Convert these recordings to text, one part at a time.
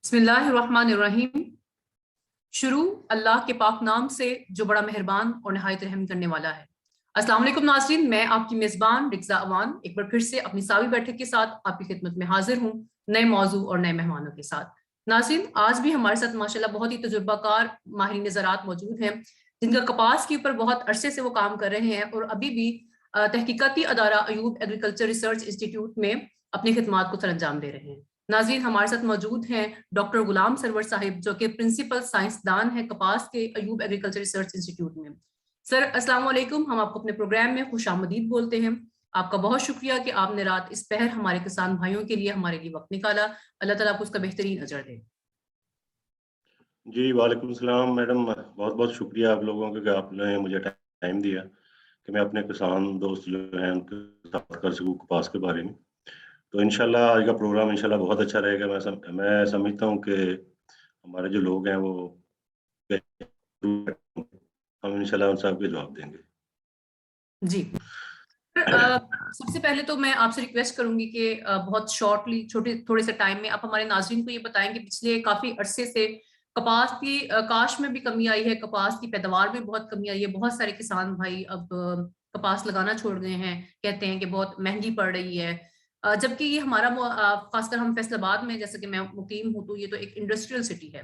बिस्मिल्लाहिर्रहमानिर्रहीम। शुरू अल्लाह के पाक नाम से जो बड़ा मेहरबान और नहायत रहम करने वाला है। अस्सलाम वालेकुम नाज़रीन, मैं आपकी मेज़बान रिज़ा अवान एक बार फिर से अपनी सावी बैठक के साथ आपकी खिदमत में हाजिर हूँ, नए मौजू और नए मेहमानों के साथ। नाज़रीन, आज भी हमारे साथ माशाल्लाह बहुत ही तजुर्बाकार माहिरीन ज़राअत मौजूद हैं, जिनका कपास के ऊपर बहुत अरसे से वो काम कर रहे हैं और अभी भी तहकीकाती अदारा अयूब एग्रीकल्चर रिसर्च इंस्टीट्यूट में अपनी खिदमात को सरअंजाम दे रहे हैं। नाज़रीन, हमारे साथ मौजूद हैं डॉक्टर गुलाम सरवर साहिब, जो कि प्रिंसिपल साइंसदान है कपास के अयूब एग्रीकल्चर रिसर्च इंस्टीट्यूट में। सर अस्सलाम वालेकुम, हम आपको अपने प्रोग्राम में खुशामदीद बोलते हैं। आपका बहुत शुक्रिया कि आपने रात इस पहर हमारे किसान भाइयों के लिए हमारे लिए वक्त निकाला। अल्लाह ताला आपको उसका बेहतरीन अजर दे। जी, वालेकुम सलाम मैडम, बहुत-बहुत शुक्रिया आप लोगों का कि आपने मुझे टाइम दिया कि मैं अपने किसान दोस्त जो हैं उनके साथ कर सकूँ कपास के बारे में। तो इंशाल्लाह आज का प्रोग्राम इंशाल्लाह बहुत अच्छा रहेगा। मैं समझता हूँ कि हमारे जो लोग हैं वो हम इंशाल्लाह उन सबके जवाब देंगे। जी। सबसे पहले तो मैं आपसे रिक्वेस्ट करूंगी कि बहुत शॉर्टली छोटे थोड़े से टाइम में आप हमारे नाज़रीन को ये बताएं कि पिछले काफी अरसे से कपास की काश में भी कमी आई है, कपास की पैदावार में बहुत कमी आई है। बहुत सारे किसान भाई अब कपास लगाना छोड़ गए हैं, कहते हैं कि बहुत महंगी पड़ रही है। जबकि ये हमारा खासकर हम फैसलाबाद में, जैसे कि मैं मुकीम हूँ, तो ये तो एक इंडस्ट्रियल सिटी है,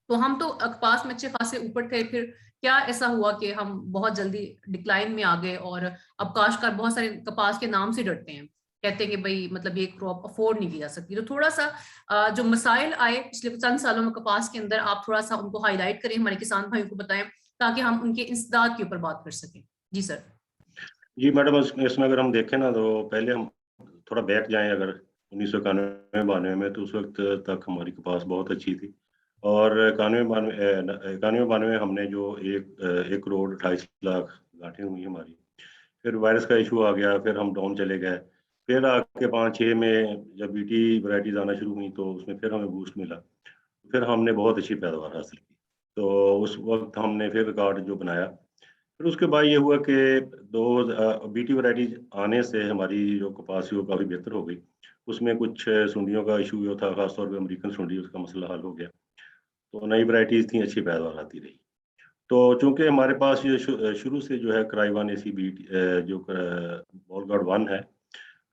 तो हम तो कपास में अच्छे खासे ऊपर थे। फिर क्या ऐसा हुआ कि हम बहुत जल्दी डिक्लाइन में आ गए और अब काश्तकार बहुत सारे कपास के नाम से डरते हैं, कहते हैं कि भाई मतलब ये क्रॉप अफोर्ड नहीं की जा सकती। तो थोड़ा सा जो मसाइल आए पिछले चंद सालों में कपास के अंदर, आप थोड़ा सा उनको हाईलाइट करें, हमारे किसान भाइयों को बताएं, ताकि हम उनके इंसदाद के ऊपर बात कर सकें। जी सर। जी मैडम, इसमें अगर हम देखें ना तो पहले हम थोड़ा बैक जाएँ अगर 1991-92 में, तो उस वक़्त तक हमारी कपास बहुत अच्छी थी। और 91-92 हमने जो 1 करोड़ 28 लाख गाँठें हुई हमारी। फिर वायरस का इश्यू आ गया, फिर हम डाउन चले गए। फिर आके 5-6 में जब बीटी वैराइटीज़ आना शुरू हुई तो उसमें फिर हमें बूस्ट मिला। फिर हमने बहुत अच्छी पैदावार हासिल की। तो उस वक़्त हमने फिर रिकॉर्ड जो बनाया। फिर उसके बाद ये हुआ कि बीटी वैराइटीज़ आने से हमारी जो कपास है वो काफ़ी बेहतर हो गई। उसमें कुछ सुंडियों का इश्यू जो था, ख़ास तौर पे अमेरिकन सुंडी, उसका मसला हल हो गया। तो नई वैराइटीज़ थी, अच्छी पैदावार आती रही। तो चूँकि हमारे पास ये शुरू से जो है क्राइवान एसी बीट जो बॉलगार्ड 1 है,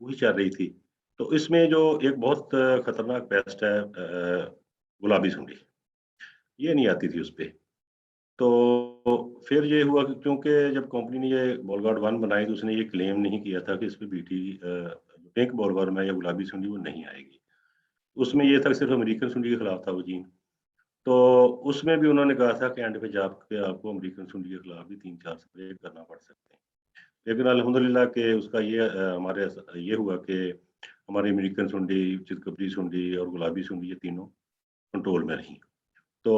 वही चल रही थी। तो इसमें जो एक बहुत खतरनाक पेस्ट है गुलाबी सुंडी, ये नहीं आती थी उसपे। तो फिर ये हुआ कि क्योंकि जब कंपनी ने ये बॉलगार्ड 1 बनाई तो उसने ये क्लेम नहीं किया था कि इसपे बीटी पिंक बॉलवर्म है या गुलाबी सुंडी वो नहीं आएगी। उसमें ये था सिर्फ़ अमेरिकन सुंडी के खिलाफ था वो जीन। तो उसमें भी उन्होंने कहा था कि एंड पे जाके आपको अमेरिकन सुंडी के खिलाफ भी 3-4 स्प्रे करना पड़ सकते हैं। लेकिन अल्हम्दुलिल्लाह कि उसका ये हमारे ये हुआ कि हमारी अमेरिकन सुंडी, चितकबरी सुंडी और गुलाबी सुंडी ये तीनों कंट्रोल में रहीं। तो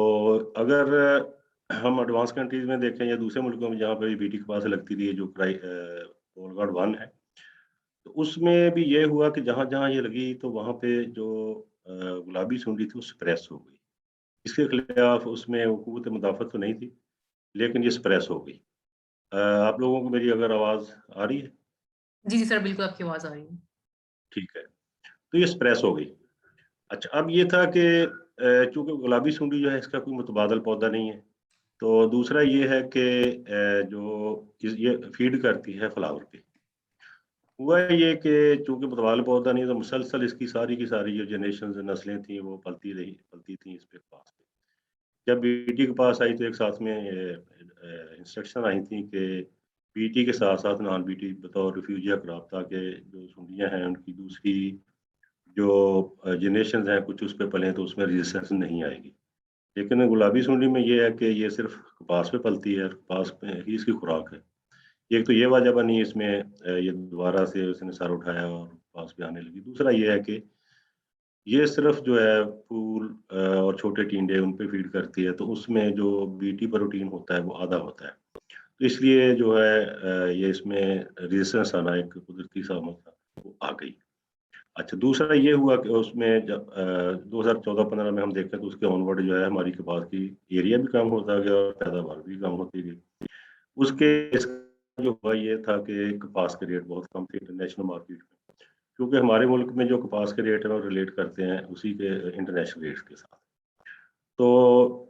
अगर हम एडवांस कंट्रीज़ में देखें या दूसरे मुल्कों में जहाँ पे बीटी कपास लगती थी, जो बॉलगार्ड 1 है, तो उसमें भी ये हुआ कि जहाँ-जहाँ ये लगी तो वहाँ पे जो गुलाबी सुंडी थी वो सप्रेस हो गई। इसके खिलाफ उसमें वो क़ुव्वत मुदाफ़त तो नहीं थी, लेकिन ये सप्रेस हो गई। आप लोगों को मेरी अगर आवाज़ आ रही है? जी जी सर, बिल्कुल आपकी आवाज आ रही है। ठीक है। तो ये सप्रेस हो गई। अच्छा, अब ये था कि चूँकि गुलाबी सुंडी जो है इसका कोई मुतबादल पौधा नहीं है। तो दूसरा ये है कि जो ये फ़ीड करती है फ्लावर पे। हुआ ये कि चूँकि मुतबादल पौधा नहीं है तो मुसलसल इसकी सारी की सारी जो जनरेशन्स नस्लें थी वो पलती थी इस पे कपास पे। जब बीटी के पास आई तो एक साथ में इंस्ट्रक्शन आई थी कि बीटी के साथ-साथ नॉन बीटी बतौर रिफ्यूजिया क्रॉप, ताकि जो सुंडियाँ हैं उनकी दूसरी जो जनरेशन्स हैं कुछ उस पे पलें तो उसमें रेजिस्टेंस नहीं आएगी। लेकिन गुलाबी सुंडी में ये है कि ये सिर्फ़ कपास पे पलती है और कपास पे ही इसकी खुराक है। एक तो ये वजह बनी इसमें ये दोबारा से उसने सर उठाया और कपास पे आने लगी। दूसरा ये है कि ये सिर्फ़ जो है फूल और छोटे टिंडे उन पे फ़ीड करती है, तो उसमें जो बीटी प्रोटीन होता है वो आधा होता है। तो इसलिए जो है ये इसमें रेजिस्टेंस आना एक कुदरती सा मसला वो आ गई। अच्छा, दूसरा ये हुआ कि उसमें जब 2014-15 में हम देखें तो उसके ऑनवर्ड जो है हमारी कपास की एरिया भी कम होता गया और पैदावार भी कम होती गई। उसके इसका जो हुआ ये था कि कपास के रेट बहुत कम थे इंटरनेशनल मार्केट में। क्योंकि हमारे मुल्क में जो कपास के रेट है वो रिलेट करते हैं उसी के इंटरनेशनल रेट्स के साथ। तो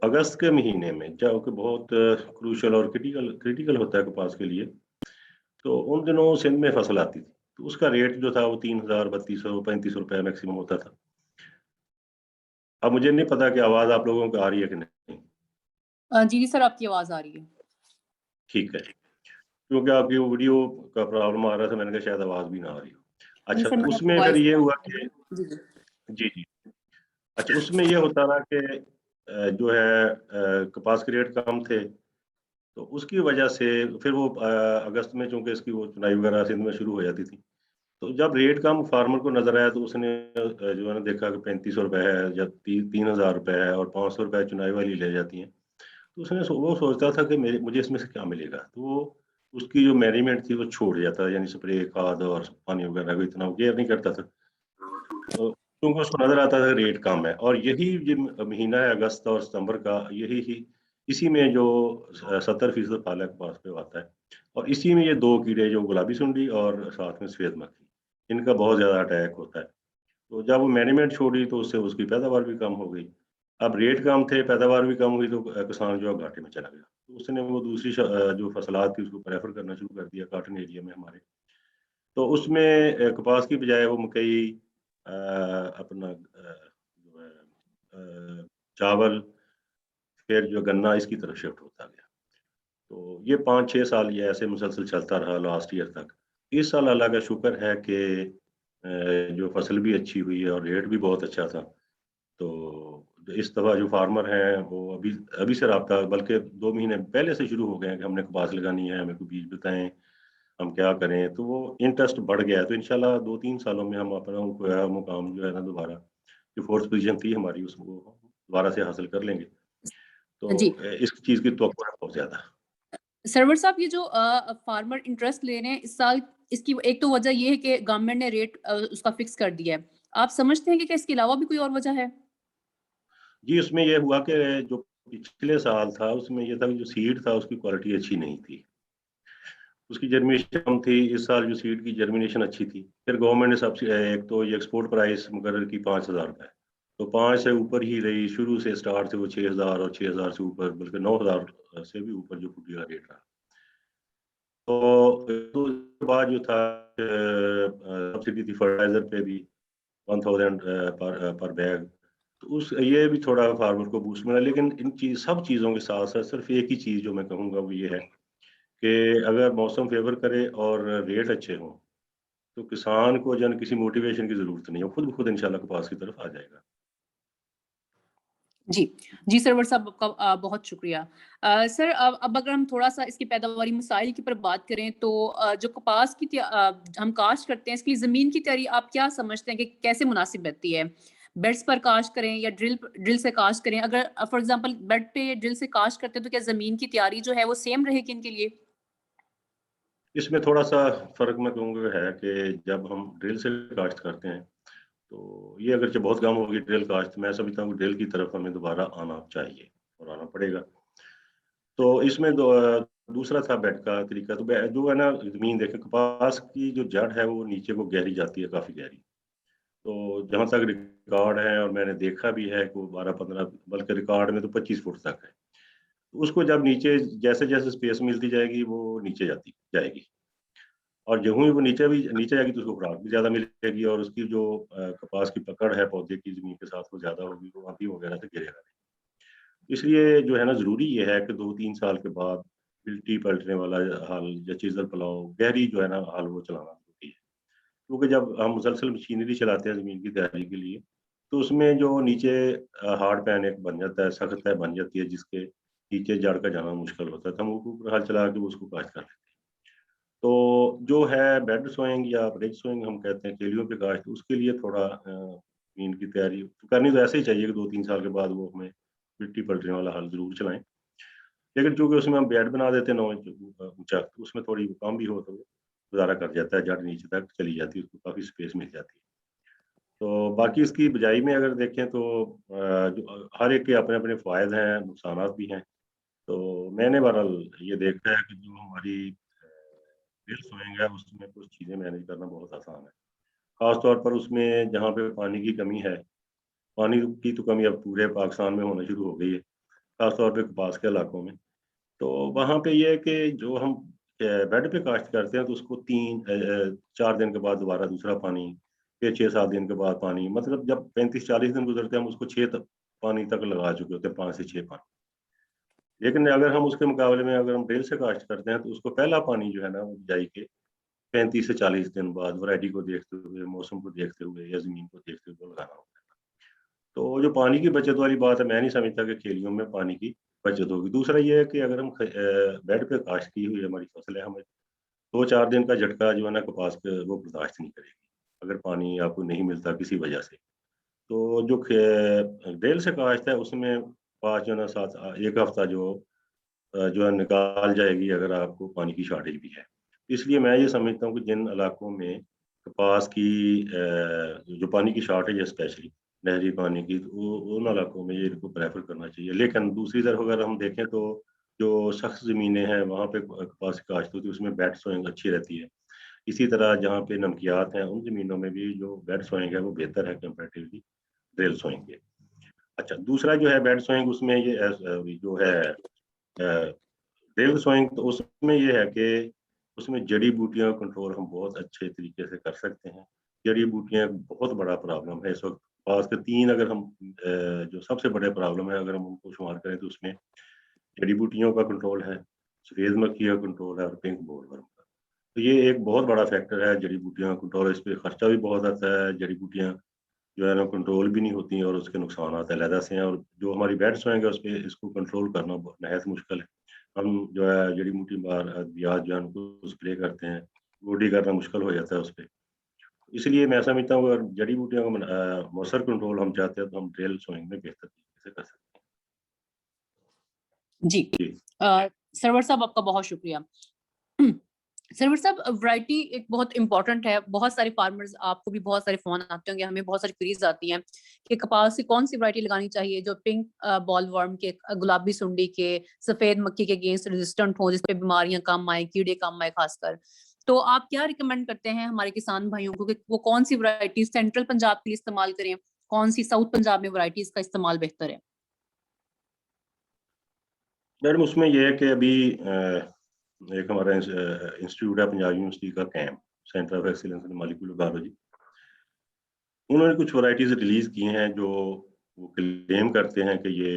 अगस्त के महीने में जो कि बहुत क्रूशल और क्रिटिकल क्रिटिकल होता है कपास के लिए, तो उन दिनों सिंध में फसल आती थी, तो उसका रेट जो था वो 3,000, 3200, 3500 मैक्सिमम होता था। अब मुझे नहीं पता कि आवाज़ आप लोगों को आ रही है कि नहीं? जी, जी सर, आपकी आवाज़ आ रही है। ठीक है, क्योंकि आपकी वो वीडियो का प्रॉब्लम आ रहा था, मैंने कहा शायद आवाज़ भी ना आ रही हो। नहीं अच्छा, सर, तो मैंने आपको उसमें फिर वॉइस ये हुआ कॉल कि जी, जी। जी, जी। अच्छा, उसमें ये होता रहा कि जो है कपास के रेट कम थे, तो उसकी वजह से फिर वो अगस्त में चूँकि इसकी वो चुनाई वगैरह सिंध में शुरू हो जाती थी। तो जब रेट कम फार्मर को नज़र आया तो उसने जो है ना देखा कि ₹3500 है या ती ₹3000 है और ₹500 चुनाई वाली ले जाती हैं। तो वो सोचता था कि मेरे मुझे इसमें से क्या मिलेगा? तो वो उसकी जो मैनेजमेंट थी वो छूट जाता, यानी स्प्रे, खाद और पानी वगैरह को इतना वो केयर नहीं करता था। तो क्योंकि उसको नज़र आता था रेट कम है और यही जो महीना है अगस्त और सितंबर का, यही ही इसी में जो 70% पालक कपास पे आता है और इसी में ये 2 कीड़े जो गुलाबी सुंडी और साथ में सफेद मक्खी, इनका बहुत ज़्यादा अटैक होता है। तो जब वो मैनेजमेंट छोड़ी तो उससे उसकी पैदावार भी कम हो गई। अब रेट कम थे, पैदावार भी कम हुई तो किसान जो है घाटे में चला गया। तो उसने वो दूसरी जो फसलात थी उसको प्रेफ़र करना शुरू कर दिया कॉटन एरिया में हमारे। तो उसमें कपास की बजाय वो मकई अपना जो है चावल, फिर जो गन्ना इसकी तरफ शिफ्ट होता गया। तो ये 5-6 साल ये ऐसे मुसलसल चलता रहा लास्ट ईयर तक। इस साल अल्लाह का शुक्र है कि जो फसल भी अच्छी हुई है और रेट भी बहुत अच्छा था। तो इस दफ़ा जो फार्मर हैं वो अभी अभी से राब्ता बल्कि 2 महीने पहले से शुरू हो गए हैं कि हमने कपास लगानी है, हमें कोई बीज बताएँ, हम क्या करें? तो वो इंटरेस्ट बढ़ गया है। तो इंशाल्लाह 2-3 सालों में हम अपना वो खोया मुकाम जो है ना दोबारा जो 4th पोज़ीशन थी हमारी उसको दोबारा से हासिल कर लेंगे। तो जी। इस चीज़ की तवक्को है बहुत ज़्यादा। सरवर साहब, ये जो फार्मर इंटरेस्ट ले रहे हैं इस साल, इसकी एक तो वजह ये है कि गवर्नमेंट ने रेट उसका फिक्स कर दिया है। आप समझते हैं कि क्या इसके अलावा भी कोई और वजह है? जी, उसमें ये हुआ कि जो पिछले साल था उसमें ये था कि जो सीड था उसकी क्वालिटी अच्छी नहीं थी। उसकी जर्मिनेशन कम थी, इस साल जो सीड की जर्मिनेशन अच्छी थी। फिर गवर्नमेंट ने एक तो ये एक्सपोर्ट प्राइस मुकर्रर की ₹5000 तो 5 से ऊपर ही रही, शुरू से स्टार्ट से वो 6000 और 6000 से ऊपर बल्कि 9000 से भी ऊपर जो फुटिया रेट रहा। तो उसके बाद जो था सब्सिडी थी फर्टिलाइज़र पे भी 1000 पर बैग। तो उस ये भी थोड़ा फार्मर को बूस्ट मिला लेकिन इन सब चीज़ों के साथ-साथ सिर्फ़ एक ही चीज़ जो मैं कहूँगा वो ये है कि अगर मौसम फ़ेवर करे और रेट अच्छे हों, तो किसान को जो है ना किसी मोटिवेशन की ज़रूरत नहीं है, वो खुद ब खुद इंशाल्लाह कपास की तरफ आ जाएगा। जी। जी, सरवर साहब, आपका बहुत शुक्रिया। सर, अब अगर हम थोड़ा-सा इसकी पैदावारी मसाइल के ऊपर बात करें तो जो कपास की हम काश्त करते हैं, इसकी ज़मीन की तैयारी आप क्या समझते हैं कि कैसे मुनासिब रहती है? बेड्स पर काश्त करें या ड्रिल से काश्त करें? अगर फॉर एग्ज़ाम्पल बेड पे ड्रिल से काश्त करते हैं तो क्या ज़मीन की तैयारी जो है वो सेम रहेगी इनके लिए? इसमें थोड़ा-सा फ़र्क मैं कहूँगा है कि जब हम ड्रिल से काश्त करते हैं, तो ये अगरचे बहुत कम होगी ड्रिल काश्त, मैं समझता हूँ कि ड्रिल की तरफ हमें दोबारा आना चाहिए और आना पड़ेगा। तो इसमें दूसरा था बेड का तरीका तो बे जो है ना ज़मीन देखें कपास की जो जड़ है वो नीचे को गहरी जाती है काफ़ी गहरी। तो जहाँ तक रिकॉर्ड है और मैंने देखा भी है कि वो 12-15 बल्कि रिकॉर्ड में तो 25 फुट तक है। तो उसको जब नीचे जैसे-जैसे स्पेस मिलती जाएगी वो नीचे जाती जाएगी और गेहूँ ही वो नीचे जाएगी तो उसको खुराक भी ज़्यादा मिलेगी और उसकी जो कपास की पकड़ है पौधे की ज़मीन के साथ वो ज़्यादा होगी, वो आँधी वगैरह से गिरेगा नहीं। इसलिए जो है ना ज़रूरी ये है कि 2-3 साल के बाद मिट्टी पलटने वाला हल या चीज़ल प्लाऊ गहरी जो है ना हल वो चलाना ज़रूरी है। क्योंकि जब हम मुसलसल मशीनरी चलाते हैं ज़मीन की तैयारी के लिए, तो उसमें जो नीचे हार्ड पैन एक बन जाता है, सख्त तह बन जाती है जिसके नीचे जड़ का जाना मुश्किल होता है, तो हम ऊपर हल चला के उसको काश्त कर लेते हैं। तो जो है बेड सोइंग या ब्रिज सोइंग हम कहते हैं केलियों पे काश्त, उसके लिए थोड़ा ज़मीन की तैयारी करनी तो ऐसे ही चाहिए कि 2-3 साल के बाद वो हमें मिट्टी पलटने वाला हल ज़रूर चलाएँ। लेकिन चूँकि उसमें हम बेड बना देते हैं 9 इंच ऊँचा, तो उसमें थोड़ी कम भी हो तो गुज़ारा कर जाता है, जड़ नीचे तक चली जाती है, उसको काफ़ी स्पेस मिल जाती है। तो बाकी इसकी बिजाई में अगर देखें तो हर एक के अपने-अपने फ़ायदे हैं, नुकसानात भी हैं। तो मैंने बहरहाल ये देखा है कि जो हमारी ड्रिल सोइंग है, उसमें कुछ चीज़ें मैनेज करना बहुत आसान है। ख़ास तौर पर उसमें जहाँ पे पानी की कमी है, पानी की तो कमी अब पूरे पाकिस्तान में होना शुरू हो गई है, ख़ास तौर पे कपास के इलाकों में। तो वहाँ पे ये है कि जो हम बेड पे काश्त करते हैं तो उसको 4 दिन के बाद दोबारा दूसरा पानी, फिर 6-7 दिन के बाद पानी, मतलब जब 35-40 दिन गुज़रते हैं हम उसको 6 तक पानी तक लगा चुके होते हैं, 5 से 6 पानी। लेकिन अगर हम उसके मुकाबले में अगर हम ड्रिल से काश्त करते हैं तो उसको पहला पानी जो है ना वो बिजाई के 35 से 40 दिन बाद वैरायटी को देखते हुए, मौसम को देखते हुए या ज़मीन को देखते हुए लगाना होता है। तो जो पानी की बचत वाली बात है, मैं नहीं समझता कि खेलियों में पानी की बचत होगी। दूसरा ये है कि अगर हम बेड पे काश्त की हुई हमारी फसल है, हमें 2-4 दिन का झटका जो है ना कपास पे वो बर्दाश्त नहीं करेगी, अगर पानी आपको नहीं मिलता किसी वजह से। तो जो ड्रिल से काश्त है उसमें 5 जो है ना 7 1 हफ्ता जो है निकाल जाएगी अगर आपको पानी की शॉर्टेज भी है। इसलिए मैं ये समझता हूँ कि जिन इलाकों में कपास की जो पानी की शॉर्टेज है स्पेशली नहरी पानी की, तो वो उन इलाकों में ये इनको प्रेफ़र करना चाहिए। लेकिन दूसरी तरफ अगर हम देखें तो जो सख्त ज़मीनें हैं वहाँ पे कपास की काश्त होती है, उसमें बेड सोइंग अच्छी रहती है। इसी तरह जहाँ पे नमकियात हैं उन ज़मीनों में भी जो बेड सोइंग है वो बेहतर है कंपैरेटिवली ड्रिल सोइंग के। अच्छा, दूसरा जो है बेड सोइंग उसमें ये जो है ड्रिल सोइंग, तो उसमें ये है कि उसमें जड़ी-बूटियों का कंट्रोल हम बहुत अच्छे तरीके से कर सकते हैं। जड़ी-बूटियाँ एक बहुत बड़ा प्रॉब्लम है इस वक़्त। ख़ास कर 3 अगर हम जो सबसे बड़े प्रॉब्लम है अगर हम उनको शुमार करें तो उसमें जड़ी-बूटियों का कंट्रोल है, सफ़ेद मक्खी का कंट्रोल है और पिंक बोलवर्म का। तो ये एक बहुत बड़ा फैक्टर है जड़ी-बूटियों का कंट्रोल, इस पे खर्चा भी बहुत आता है, जड़ी-बूटियाँ जो है ना कंट्रोल भी नहीं होती हैं और उसके नुकसानात अलहदा से हैं, और जो हमारी बेड सोइंग है उसपे इसको कंट्रोल करना ब निहायत मुश्किल है। हम जो है जड़ी-बूटी मार अद्वियात जो है उनको स्प्रे करते हैं, गोडी करना मुश्किल हो जाता है उसपे। इसलिए मैं समझता हूँ अगर जड़ी-बूटियों का मौसर कंट्रोल हम चाहते हैं तो हम ड्रिल सोइंग में बेहतर तरीके से कर सकते जी। हैं। जी। सरवर साहब आपका बहुत शुक्रिया। सरवर साहब वैरायटी एक बहुत इम्पोर्टेंट है। बहुत सारे फार्मर्स आपको भी बहुत सारे फ़ोन आते होंगे, हमें बहुत सारी क्वेरीज़ आती हैं कि कपास की कौन-सी वैरायटी लगानी चाहिए जो पिंक बॉलवर्म के, गुलाबी सुंडी के, सफ़ेद मक्खी के अगेंस्ट रेजिस्टेंट हो, जिस पे बीमारियाँ कम आएँ, कीड़े कम आएँ खासकर। तो आप क्या रिकमेंड करते हैं हमारे किसान भाइयों को कि वो कौन-सी वैरायटी सेंट्रल पंजाब के लिए इस्तेमाल करें? कौन-सी साउथ पंजाब में वैराइटीज़ का इस्तेमाल बेहतर है? मैडम उसमें ये है कि अभी एक हमारा इंस्टीट्यूट है पंजाब यूनिवर्सिटी का camp, centre of excellence in molecular biology. उन्होंने कुछ वैराइटीज़ रिलीज़ की हैं जो वो क्लेम करते हैं कि ये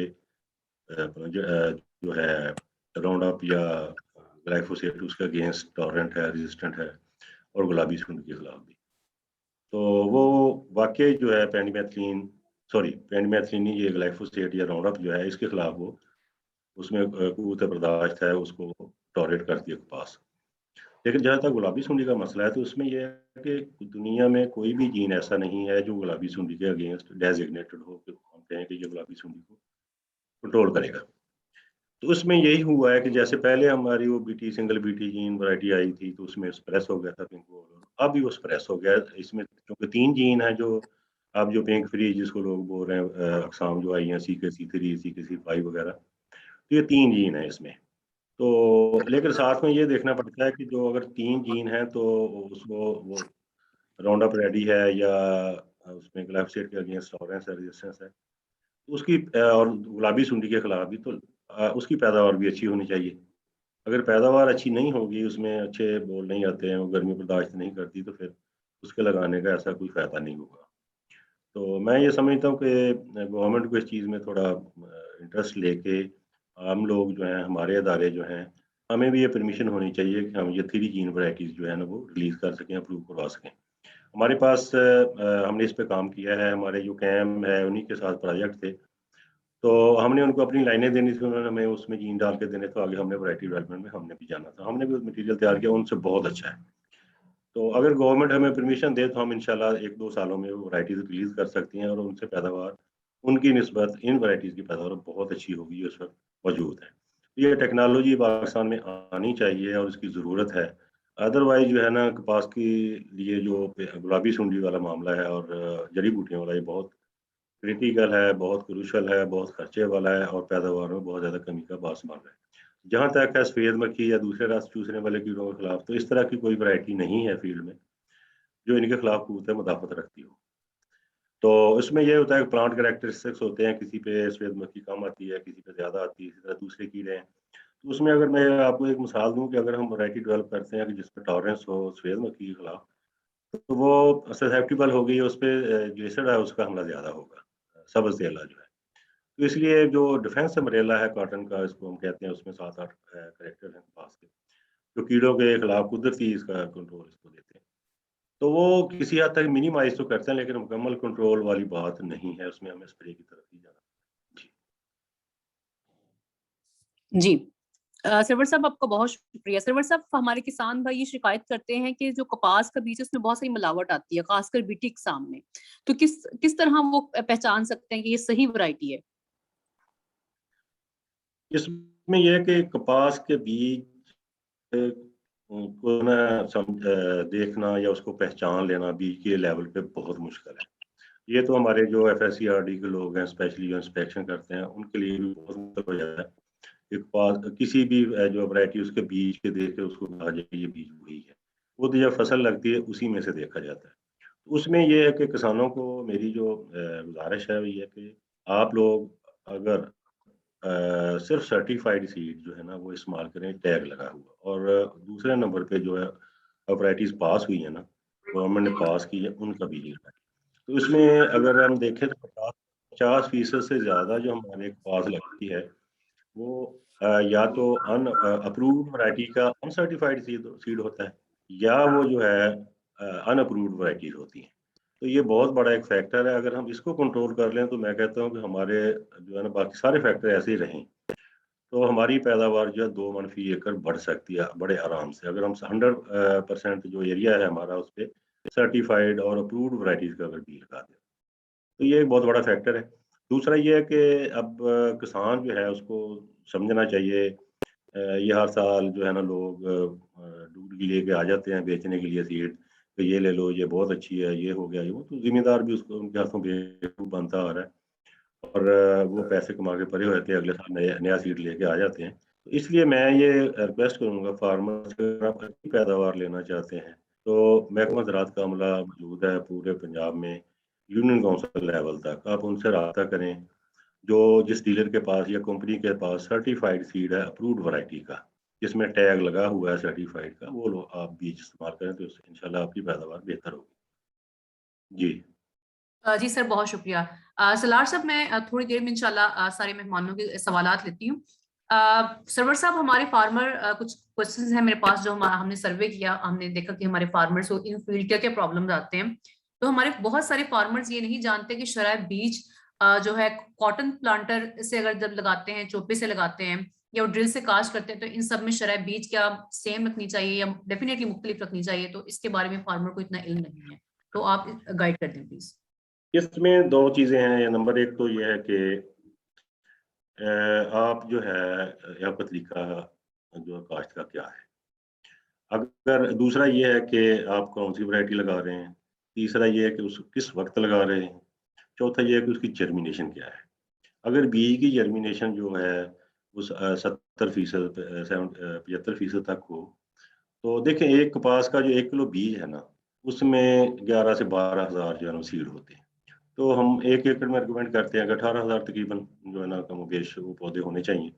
जो है राउंडअप या ग्लाइफोसेट उसके अगेंस्ट टॉलरेंट है, रेजिस्टेंट है और गुलाबी सुंड के खिलाफ भी। तो वो वाक़ई जो है पेंडिमेथलिन नहीं, ये ग्लाइफोसेट या राउंडअप जो है इसके खिलाफ वो उसमें क़ुव्वत बर्दाश्त है, उसको टॉलरेट करती है कपास। लेकिन जहाँ तक गुलाबी सुंडी का मसला है तो उसमें ये है कि दुनिया में कोई भी जीन ऐसा नहीं है जो गुलाबी सुंडी के अगेंस्ट डेज़िग्नेटेड हो कि हम कहें कि ये गुलाबी सुंडी को कंट्रोल करेगा। तो उसमें यही हुआ है कि जैसे पहले हमारी वो BT single BT gene variety आई थी तो उसमें स्प्रेस हो गया था पिंक बोलवर्म, अब भी वो स्प्रेस हो गया है। इसमें क्योंकि 3 जीन हैं जो अब जो पिंक फ्री जिसको लोग बोल रहे हैं अक़साम जो आई हैं CK3, CK5 वगैरह, तो ये 3 जीन हैं इसमें। तो लेकिन साथ में ये देखना पड़ता है कि जो अगर 3 जीन हैं तो उसको वो राउंडअप रेडी है या उसमें ग्लाइफोसेट के अगेंस्ट टॉलरेंस है, रेजिस्टेंस है। उसकी और गुलाबी सुंडी के खिलाफ भी, तो उसकी पैदावार भी अच्छी होनी चाहिए। अगर पैदावार अच्छी नहीं होगी, उसमें अच्छे बोल नहीं आते हैं, वो गर्मी बर्दाश्त नहीं करती, तो फिर उसके लगाने का ऐसा कोई फ़ायदा नहीं होगा। तो मैं ये समझता हूँ कि गवर्नमेंट को इस चीज़ में थोड़ा इंटरेस्ट लेके आम लोग जो हैं, हमारे अदारे जो हैं, हमें भी ये परमिशन होनी चाहिए कि हम ये 3 जीन वैराइटीज़ जो है ना वो रिलीज़ कर सकें, अप्रूव करवा सकें। हमारे पास हमने इस पे काम किया है, हमारे जो कैम है उन्हीं के साथ प्रोजेक्ट थे। तो हमने उनको अपनी लाइनें देनी थी, उन्होंने हमें उसमें जीन डाल के देने, तो आगे हमने वैरायटी डेवलपमेंट में हमने भी जाना था। हमने भी मटीरियल तैयार किया, उनसे बहुत अच्छा है। तो अगर गवर्नमेंट हमें परमिशन दे तो हम इंशाल्लाह 1-2 सालों में वो वैराइटीज़ रिलीज़ कर सकती हैं और उनसे पैदावार उनकी निस्बत इन वैराइटीज़ की पैदावार बहुत अच्छी होगी जो इस वक़्त मौजूद है। ये टेक्नोलॉजी पाकिस्तान में आनी चाहिए और इसकी ज़रूरत है। अदरवाइज़ जो है ना कपास के लिए जो गुलाबी सुंडी वाला मामला है और जड़ी-बूटियों वाला, ये बहुत क्रिटिकल है, बहुत क्रूशियल है, बहुत खर्चे वाला है और पैदावार में बहुत ज़्यादा कमी का बायस बन रहा है। जहाँ तक है सफ़ेद मक्खी या दूसरे रस चूसने वाले कीड़ों के खिलाफ, तो इस तरह की कोई वैरायटी नहीं है फ़ील्ड में, जो इनके खिलाफ क़ुव्वत मुदाफ़त रखती हो। तो इसमें ये होता है कि प्लांट कैरेक्टरिस्टिक्स होते हैं, किसी पे सफ़ेद मक्खी कम आती है, किसी पे ज़्यादा आती है, इसी तरह दूसरे कीड़े हैं। तो उसमें अगर मैं आपको एक मिसाल दूँ कि अगर हम वैरायटी डेवलप करते हैं कि जिसपे टॉलरेंस हो सफ़ेद मक्खी के खिलाफ, तो वो ससेप्टिबल होगी, उसपे जो एसिड है उसका हमला ज़्यादा होगा, सब्ज़-ज़ेला जो है। तो इसलिए जो डिफेंस अम्ब्रेला है कॉटन का, इसको हम कहते हैं, उसमें 7-8 कैरेक्टर हैं कपास के, जो कीड़ों के खिलाफ कुदरती इसका कंट्रोल इसको देते हैं। तो वो किसी हद तक मिनिमाइज़ तो करते हैं, लेकिन मुकम्मल कंट्रोल वाली बात नहीं है, उसमें हमें स्प्रे की तरफ ही जाना। जी। जी। सरवर साहब आपका बहुत शुक्रिया। सरवर साहब हमारे किसान भाई ये शिकायत करते हैं कि जो कपास का बीज है उसमें बहुत सारी मिलावट आती है, खासकर बीटी इकसाम में। तो किस तरह हम वो पहचान सकते हैं कि ये सही वैरायटी है? इसमें ये है कि कपास के बीज को ना देखना या उसको पहचान लेना बीज के लेवल पे बहुत मुश्किल है। ये तो हमारे जो एफएससीआरडी के लोग हैं, स्पेशली जो इंस्पेक्शन करते हैं, उनके लिए भी बहुत मुश्किल हो जाता है कि कपास किसी भी जो वैरायटी उसके बीज के देख के उसको कहा जाए कि ये बीज वही है। वो तो जब फसल लगती है उसी में से देखा जाता है। उसमें ये है कि किसानों को मेरी जो गुज़ारिश है वो ये है कि आप लोग अगर सिर्फ सर्टिफाइड सीड जो है ना वो इस्तेमाल करें टैग लगा हुआ, और दूसरे नंबर पे जो है वैराइटीज़ पास हुई है ना, गवर्नमेंट ने पास की है, उनका बीज लगाएं। तो इसमें अगर हम देखें तो 50% से ज़्यादा जो हमारे पास लगती है वो या तो अप्रूव्ड वैरायटी का अनसर्टिफाइड सीड होता है, या वो जो है अनअप्रूव्ड वैराइटीज़ होती हैं। तो ये बहुत बड़ा एक फैक्टर है, अगर हम इसको कंट्रोल कर लें तो मैं कहता हूँ कि हमारे जो है ना बाकी सारे फैक्टर ऐसे ही रहें, तो हमारी पैदावार जो है 2 मन फ़ी एकड़ बढ़ सकती है बड़े आराम से। अगर हम 100% जो एरिया है हमारा उस पे सर्टिफाइड और अप्रूव्ड वैराइटीज़ का अगर बीज लगा दें, तो ये एक बहुत बड़ा फैक्टर है। दूसरा ये है कि अब किसान जो है उसको समझना चाहिए, ये हर साल जो है ना लोग डुगडुगी लेके आ जाते हैं बेचने के लिए सीड, तो ये ले लो, ये बहुत अच्छी है, ये हो गया, ये वो, तो ज़िम्मेदार भी उसको उनके हाथों बेवकूफ़ बनता आ रहा है, और वो पैसे कमा के परे हो जाते हैं, अगले साल नया सीड लेके आ जाते हैं। तो इसलिए मैं ये रिक्वेस्ट करूँगा फार्मर्स से, अगर आप अच्छी पैदावार लेना चाहते हैं, तो महकमा ज़राअत का अमला मौजूद है पूरे पंजाब में, यूनियन काउंसिल लेवल तक, आप उनसे राब्ता करें। जो जिस डीलर के पास या कंपनी के पास सर्टिफाइड सीड है अप्रूव्ड वैरायटी का, जिसमें टैग लगा हुआ है सर्टिफाइड का, वो लो आप बीज इस्तेमाल करें, तो इससे इंशाल्लाह आपकी पैदावार बेहतर होगी। जी। जी सर, बहुत शुक्रिया। सलार साहब, मैं थोड़ी देर में इंशाल्लाह सारे मेहमानों के सवालात लेती हूँ। सरवर साहब, हमारे फार्मर कुछ क्वेश्चंस हैं मेरे पास जो हमने सर्वे किया, हमने देखा कि हमारे फार्मर्स को इन फील्ड क्या-क्या प्रॉब्लम्स आते हैं। तो हमारे बहुत सारे फार्मर्स ये नहीं जानते कि शराय बीज जो है कॉटन प्लांटर से अगर जब लगाते हैं, चोपे से लगाते हैं या वो ड्रिल से कास्ट करते हैं, तो इन सब में शराय बीज क्या सेम रखनी चाहिए या डेफिनेटली मुख्तलिफ रखनी चाहिए? तो इसके बारे में फार्मर को इतना इल्म नहीं है, तो आप गाइड कर दें प्लीज। इसमें 2 चीज़ें हैं। नंबर 1 तो ये है कि आप जो है आपका तरीका जो है काश्त का क्या है? अगर दूसरा ये है कि आप कौन-सी वैरायटी लगा रहे हैं? तीसरा ये है कि उस किस वक़्त लगा रहे हैं? चौथा ये है कि उसकी जर्मिनेशन क्या है? अगर बीज की जर्मिनेशन जो है उस 70% 75% तक हो, तो देखें एक कपास का जो 1 किलो बीज है ना, उसमें 11 से 12,000 जो है ना सीड होते हैं। तो हम 1 एकड़ में रिकमेंड करते हैं कि 18,000 तकरीबन जो है ना कमोबेश वो पौधे होने चाहिए।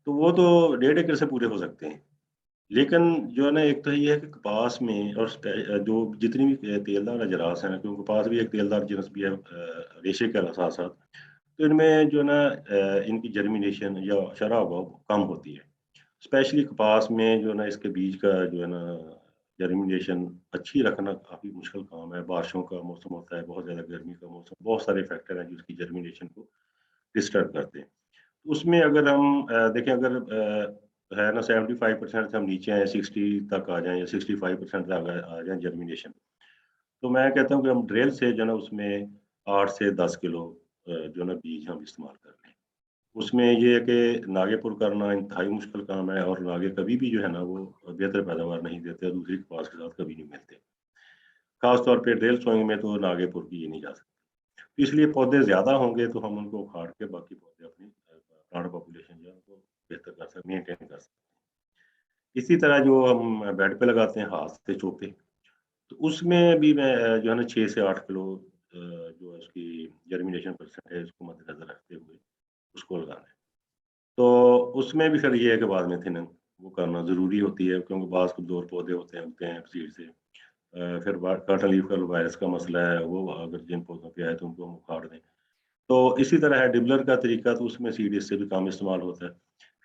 तो वो तो 1.5 एकड़ से पूरे हो सकते हैं। लेकिन जो है ना एक तो ये है कि कपास में और जो जितनी भी तेलदार अजरास हैं, क्योंकि कपास भी एक तेलदार जिन्स भी है रेशे के साथ-साथ, तो इनमें जो है ना इनकी जर्मिनेशन या शराब कम होती है। स्पेशली कपास में जो है ना इसके बीज का जो है ना जर्मिनेशन अच्छी रखना काफ़ी मुश्किल काम है। बारिशों का मौसम होता है, बहुत ज़्यादा गर्मी का मौसम, बहुत सारे फैक्टर हैं जो उसकी जर्मिनेशन को डिस्टर्ब करते हैं। तो उसमें अगर हम देखें, अगर है ना 75% से हम नीचे आएँ, 60 तक आ जाएँ या 65% तक आ जाएँ जर्मिनेशन, तो मैं कहता हूँ कि हम ड्रिल से जो है ना उसमें 8 से 10 किलो जो है ना बीज हम इस्तेमाल कर लें। उसमें ये है कि नागे-पुर करना इंतहाई मुश्किल काम है, और नागे कभी भी जो है ना वो बेहतर पैदावार नहीं देते और दूसरी कपास के साथ कभी नहीं मिलते। ख़ास तौर पे ड्रिल सोइंग में तो नागे-पुर की ये नहीं जा सकती। तो इसलिए पौधे ज़्यादा होंगे तो हम उनको उखाड़ के बाकी पौधे अपनी प्लांट पॉपुलेशन जो है उनको बेहतर कर सकते, मेंटेन कर सकते हैं। इसी तरह जो हम बेड पे लगाते हैं हाथ से चोपे, तो उसमें भी मैं जो है ना 6 से 8 किलो जो है उसकी जर्मिनेशन परसेंट है उसको मद्देनज़र रखते हुए उसको लगाना है। तो उसमें भी फिर ये है कि बाद में थिनिंग वो करना ज़रूरी होती है, क्योंकि बाज़ कमज़ोर पौधे होते हैं सीड से। फिर कॉटन लीफ कर्ल वायरस का मसला है, वो अगर जिन पौधों पे आए तो उनको हम उखाड़ दें। तो इसी तरह है डिबलर का तरीका, तो उसमें सीड इससे भी कम इस्तेमाल होता है।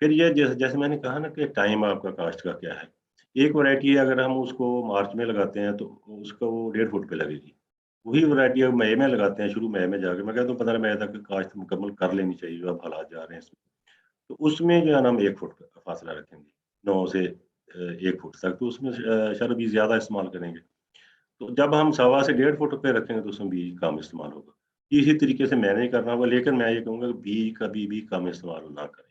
फिर ये जैसे जैसे मैंने कहा ना कि टाइम आपका काश्त का क्या है। एक वैरायटी है, अगर हम उसको मार्च में लगाते हैं तो उसका वो 1.5 फुट पे लगेगी। वही वैरायटी अगर मई में लगाते हैं, शुरू मई में जाके मैं कहता हूँ 15 मई तक काश्त मुकम्मल कर लेनी चाहिए, जो अब हालात जा रहे हैं इसमें। तो उसमें जो है ना हम 1 फुट का फासला रखेंगे, 9 से 1 फुट तक, तो उसमें शर बीज ज़्यादा इस्तेमाल करेंगे। तो जब हम सवा से 1.5 फुट पे रखेंगे तो उसमें बीज कम इस्तेमाल होगा। इसी तरीके से मैनेज करना होगा, लेकिन मैं ये कहूँगा कि बीज कभी भी कम इस्तेमाल ना करें।